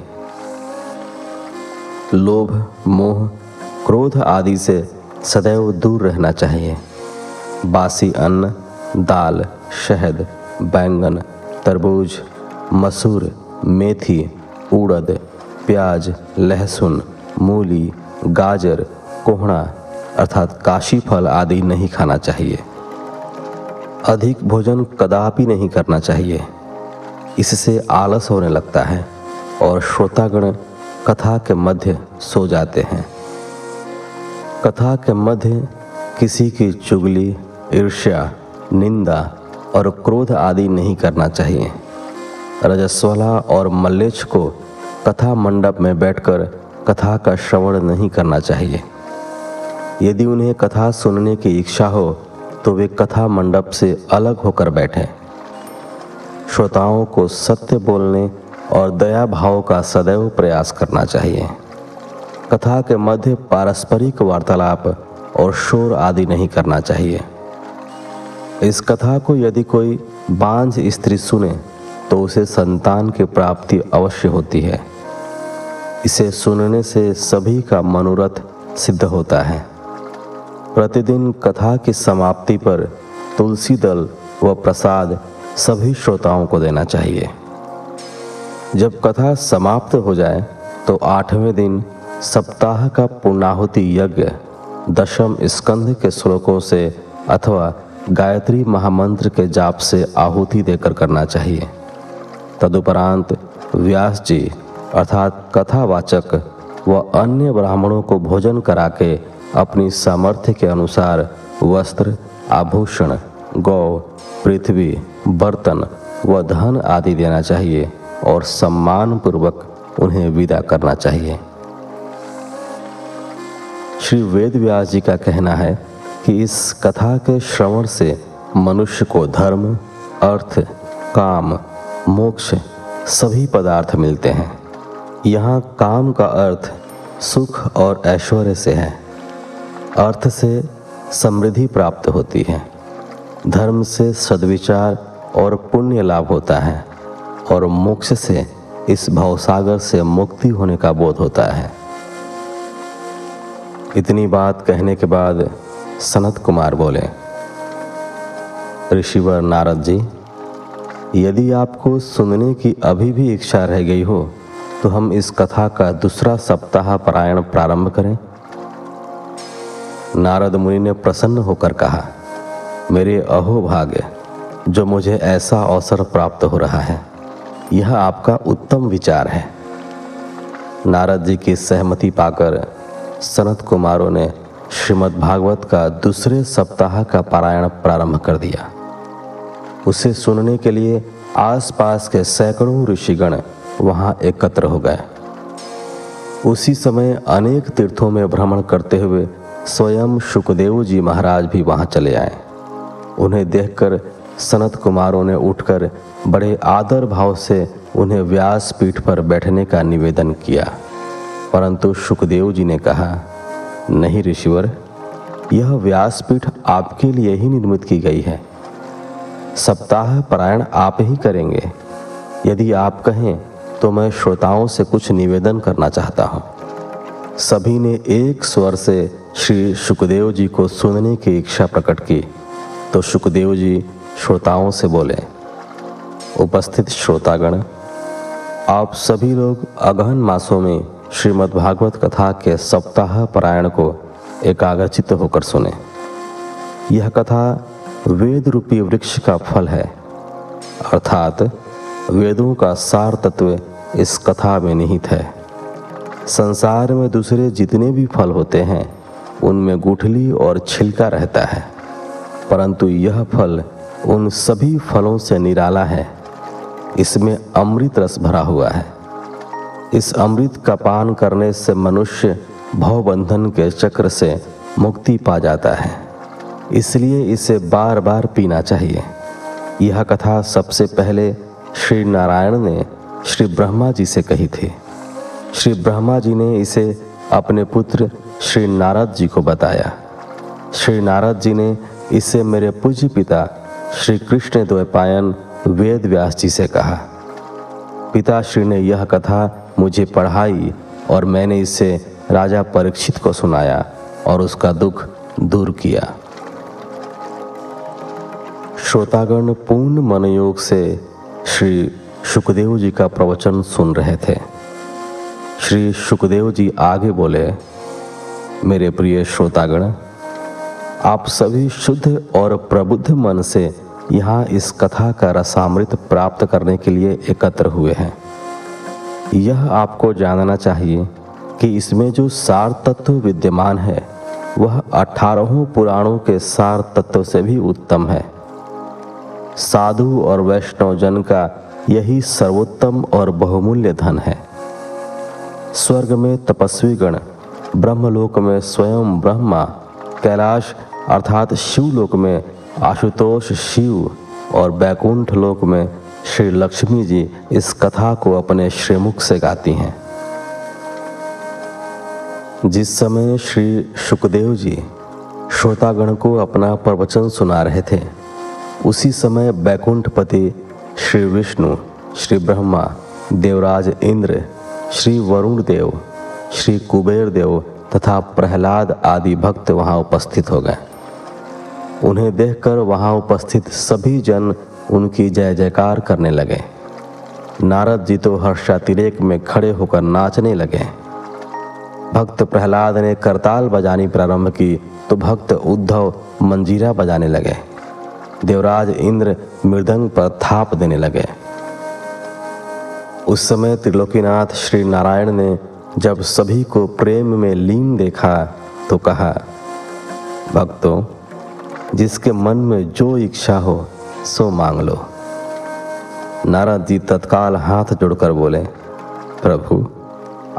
लोभ, मोह, क्रोध आदि से सदैव दूर रहना चाहिए। बासी अन्न, दाल, शहद, बैंगन, तरबूज, मसूर, मेथी, उड़द, प्याज, लहसुन, मूली, गाजर, कोहड़ा अर्थात काशी फल आदि नहीं खाना चाहिए। अधिक भोजन कदापि नहीं करना चाहिए। इससे आलस होने लगता है और श्रोतागण कथा के मध्य सो जाते हैं। कथा के मध्य किसी की चुगली, ईर्ष्या, निंदा और क्रोध आदि नहीं करना चाहिए। रजस्वला और मल्लेच्छ को कथा मंडप में बैठकर कथा का श्रवण नहीं करना चाहिए। यदि उन्हें कथा सुनने की इच्छा हो तो वे कथा मंडप से अलग होकर बैठें। श्रोताओं को सत्य बोलने और दया भाव का सदैव प्रयास करना चाहिए। कथा के मध्य पारस्परिक वार्तालाप और शोर आदि नहीं करना चाहिए। इस कथा को यदि कोई बांझ स्त्री सुने तो उसे संतान की प्राप्ति अवश्य होती है। इसे सुनने से सभी का मनोरथ सिद्ध होता है। प्रतिदिन कथा की समाप्ति पर तुलसी दल व प्रसाद सभी श्रोताओं को देना चाहिए। जब कथा समाप्त हो जाए तो 8वें दिन सप्ताह का पूर्णाहुति यज्ञ दशम स्कंध के श्लोकों से अथवा गायत्री महामंत्र के जाप से आहुति देकर करना चाहिए। तदुपरांत व्यास जी अर्थात कथावाचक व अन्य ब्राह्मणों को भोजन करा के अपनी सामर्थ्य के अनुसार वस्त्र, आभूषण, गौ, पृथ्वी, बर्तन व धन आदि देना चाहिए और सम्मान पूर्वक उन्हें विदा करना चाहिए। श्री वेद व्यास जी का कहना है कि इस कथा के श्रवण से मनुष्य को धर्म, अर्थ, काम, मोक्ष सभी पदार्थ मिलते हैं। यहाँ काम का अर्थ सुख और ऐश्वर्य से है, अर्थ से समृद्धि प्राप्त होती है, धर्म से सद्विचार और पुण्य लाभ होता है और मोक्ष से इस भवसागर से मुक्ति होने का बोध होता है। इतनी बात कहने के बाद सनत कुमार बोले, ऋषिवर नारद जी, यदि आपको सुनने की अभी भी इच्छा रह गई हो तो हम इस कथा का दूसरा सप्ताह पारायण प्रारंभ करें। नारद मुनि ने प्रसन्न होकर कहा, मेरे अहोभाग्य जो मुझे ऐसा अवसर प्राप्त हो रहा है, यह आपका उत्तम विचार है। नारद जी की सहमति पाकर सनत कुमारों ने श्रीमद् भागवत का दूसरे सप्ताह का पारायण प्रारंभ कर दिया। उसे सुनने के लिए आसपास के सैकड़ों ऋषिगण वहां एकत्र हो गए। उसी समय अनेक तीर्थों में भ्रमण करते हुए स्वयं शुकदेव जी महाराज भी वहां चले आए। उन्हें देखकर सनत कुमारों ने उठकर बड़े आदर भाव से उन्हें व्यास पीठ पर बैठने का निवेदन किया, परंतु शुकदेव जी ने कहा, नहीं ऋषिवर, यह व्यासपीठ आपके लिए ही निर्मित की गई है। सप्ताह पारायण आप ही करेंगे। यदि आप कहें तो मैं श्रोताओं से कुछ निवेदन करना चाहता हूँ। सभी ने एक स्वर से श्री शुकदेव जी को सुनने की इच्छा प्रकट की तो शुकदेव जी श्रोताओं से बोले, उपस्थित श्रोतागण, आप सभी लोग अगहन मासों में श्रीमद् भागवत कथा के सप्ताह पारायण को एकाग्रचित्त होकर सुने। यह कथा वेद रूपी वृक्ष का फल है, अर्थात वेदों का सार तत्व इस कथा में निहित है। संसार में दूसरे जितने भी फल होते हैं उनमें गुठली और छिलका रहता है, परंतु यह फल उन सभी फलों से निराला है। इसमें अमृत रस भरा हुआ है। इस अमृत का पान करने से मनुष्य भवबंधन के चक्र से मुक्ति पा जाता है, इसलिए इसे बार बार पीना चाहिए। यह कथा सबसे पहले श्री नारायण ने श्री ब्रह्मा जी से कही थी। श्री ब्रह्मा जी ने इसे अपने पुत्र श्री नारद जी को बताया। श्री नारद जी ने इसे मेरे पूज्य पिता श्री कृष्ण द्वैपायन वेद व्यास जी से कहा। पिताश्री ने यह कथा मुझे पढ़ाई और मैंने इसे राजा परीक्षित को सुनाया और उसका दुख दूर किया। श्रोतागण पूर्ण मनयोग से श्री शुकदेव जी का प्रवचन सुन रहे थे। श्री शुकदेव जी आगे बोले, मेरे प्रिय श्रोतागण, आप सभी शुद्ध और प्रबुद्ध मन से यहाँ इस कथा का रसामृत प्राप्त करने के लिए एकत्र हुए हैं। यह आपको जानना चाहिए कि इसमें जो सार तत्व विद्यमान है वह 18 पुराणों के सार तत्व से भी उत्तम है। साधु और वैष्णव जन का यही सर्वोत्तम और बहुमूल्य धन है। स्वर्ग में तपस्वी गण, ब्रह्मलोक में स्वयं ब्रह्मा, कैलाश अर्थात शिवलोक में आशुतोष शिव और बैकुंठ लोक में श्री लक्ष्मी जी इस कथा को अपने श्रीमुख से गाती हैं। जिस समय श्री शुकदेव जी श्रोतागण को अपना प्रवचन सुना रहे थे, उसी समय बैकुंठपति श्री विष्णु, श्री ब्रह्मा, देवराज इंद्र, श्री वरुण देव, श्री कुबेर देव तथा प्रहलाद आदि भक्त वहां उपस्थित हो गए। उन्हें देखकर वहां उपस्थित सभी जन उनकी जय जयकार करने लगे। नारद जी तो हर्षातिरेक में खड़े होकर नाचने लगे। भक्त प्रहलाद ने करताल बजानी प्रारंभ की तो भक्त उद्धव मंजीरा बजाने लगे। देवराज इंद्र मृदंग पर थाप देने लगे। उस समय त्रिलोकीनाथ श्री नारायण ने जब सभी को प्रेम में लीन देखा तो कहा, भक्तों, जिसके मन में जो इच्छा हो सो मांग लो। नारद जी तत्काल हाथ जोड़कर बोले, प्रभु,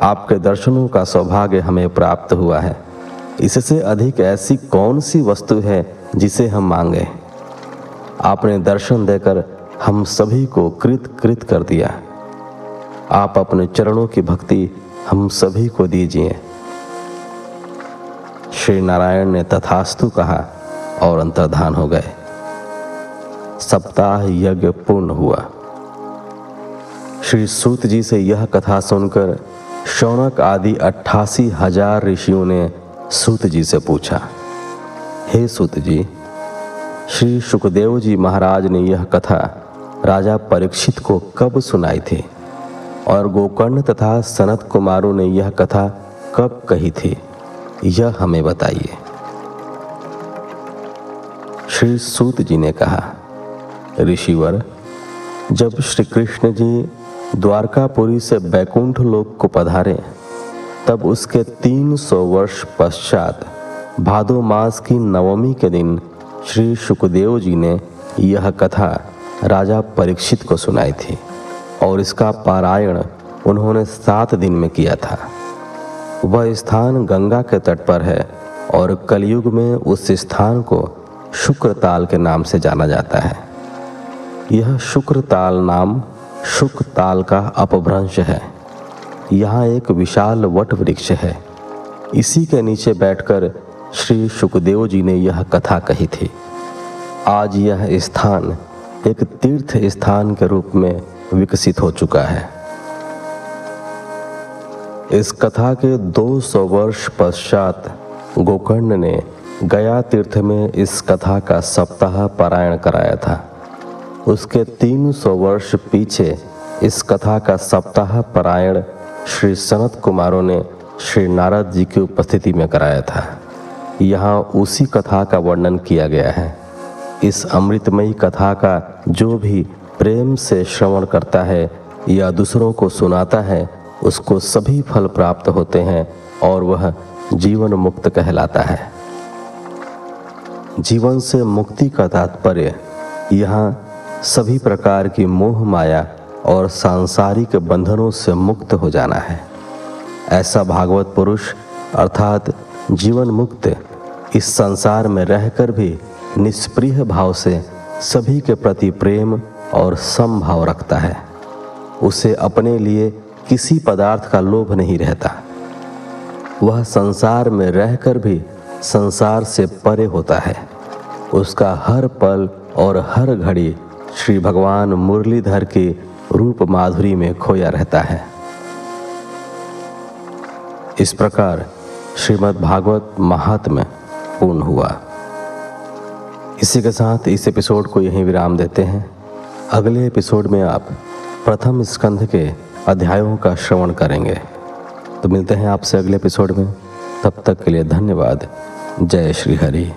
आपके दर्शनों का सौभाग्य हमें प्राप्त हुआ है। इससे अधिक ऐसी कौन सी वस्तु है जिसे हम मांगे। आपने दर्शन देकर हम सभी को कृत कृत कर दिया। आप अपने चरणों की भक्ति हम सभी को दीजिए। श्री नारायण ने तथास्तु कहा और अंतर्धान हो गए। सप्ताह यज्ञ पूर्ण हुआ। श्री सूत जी से यह कथा सुनकर शौनक आदि 88,000 ऋषियों ने सूत जी से पूछा, हे सूत जी, श्री शुकदेव जी महाराज ने यह कथा राजा परीक्षित को कब सुनाई थी और गोकर्ण तथा सनत कुमारों ने यह कथा कब कही थी, यह हमें बताइए। श्री सूत जी ने कहा, ऋषिवर, जब श्री कृष्ण जी द्वारकापुरी से बैकुंठ लोक को पधारे, तब उसके 300 वर्ष पश्चात भादो मास की नवमी के दिन श्री शुकदेव जी ने यह कथा राजा परीक्षित को सुनाई थी और इसका पारायण उन्होंने 7 दिन में किया था। वह स्थान गंगा के तट पर है और कलयुग में उस स्थान को शुक्रताल के नाम से जाना जाता है। यह शुक्रताल नाम शुकताल का अपभ्रंश है। यहाँ एक विशाल वट वृक्ष है। इसी के नीचे बैठकर श्री शुकदेव जी ने यह कथा कही थी। आज यह स्थान एक तीर्थ स्थान के रूप में विकसित हो चुका है। इस कथा के 200 वर्ष पश्चात गोकर्ण ने गया तीर्थ में इस कथा का सप्ताह पारायण कराया था। उसके 300 वर्ष पीछे इस कथा का सप्ताह पारायण श्री सनत कुमारों ने श्री नारद जी की उपस्थिति में कराया था। यहाँ उसी कथा का वर्णन किया गया है। इस अमृतमयी कथा का जो भी प्रेम से श्रवण करता है या दूसरों को सुनाता है, उसको सभी फल प्राप्त होते हैं और वह जीवन मुक्त कहलाता है। जीवन से मुक्ति का तात्पर्य यहाँ सभी प्रकार की मोह माया और सांसारिक बंधनों से मुक्त हो जाना है। ऐसा भागवत पुरुष अर्थात जीवन मुक्त इस संसार में रहकर भी निष्प्रिय भाव से सभी के प्रति प्रेम और समभाव रखता है। उसे अपने लिए किसी पदार्थ का लोभ नहीं रहता। वह संसार में रहकर भी संसार से परे होता है। उसका हर पल और हर घड़ी श्री भगवान मुरलीधर के रूप माधुरी में खोया रहता है। इस प्रकार श्रीमद् भागवत महात्म्य पूर्ण हुआ। इसी के साथ इस एपिसोड को यहीं विराम देते हैं। अगले एपिसोड में आप प्रथम स्कंध के अध्यायों का श्रवण करेंगे। तो मिलते हैं आपसे अगले एपिसोड में। तब तक के लिए धन्यवाद। जय श्री हरि।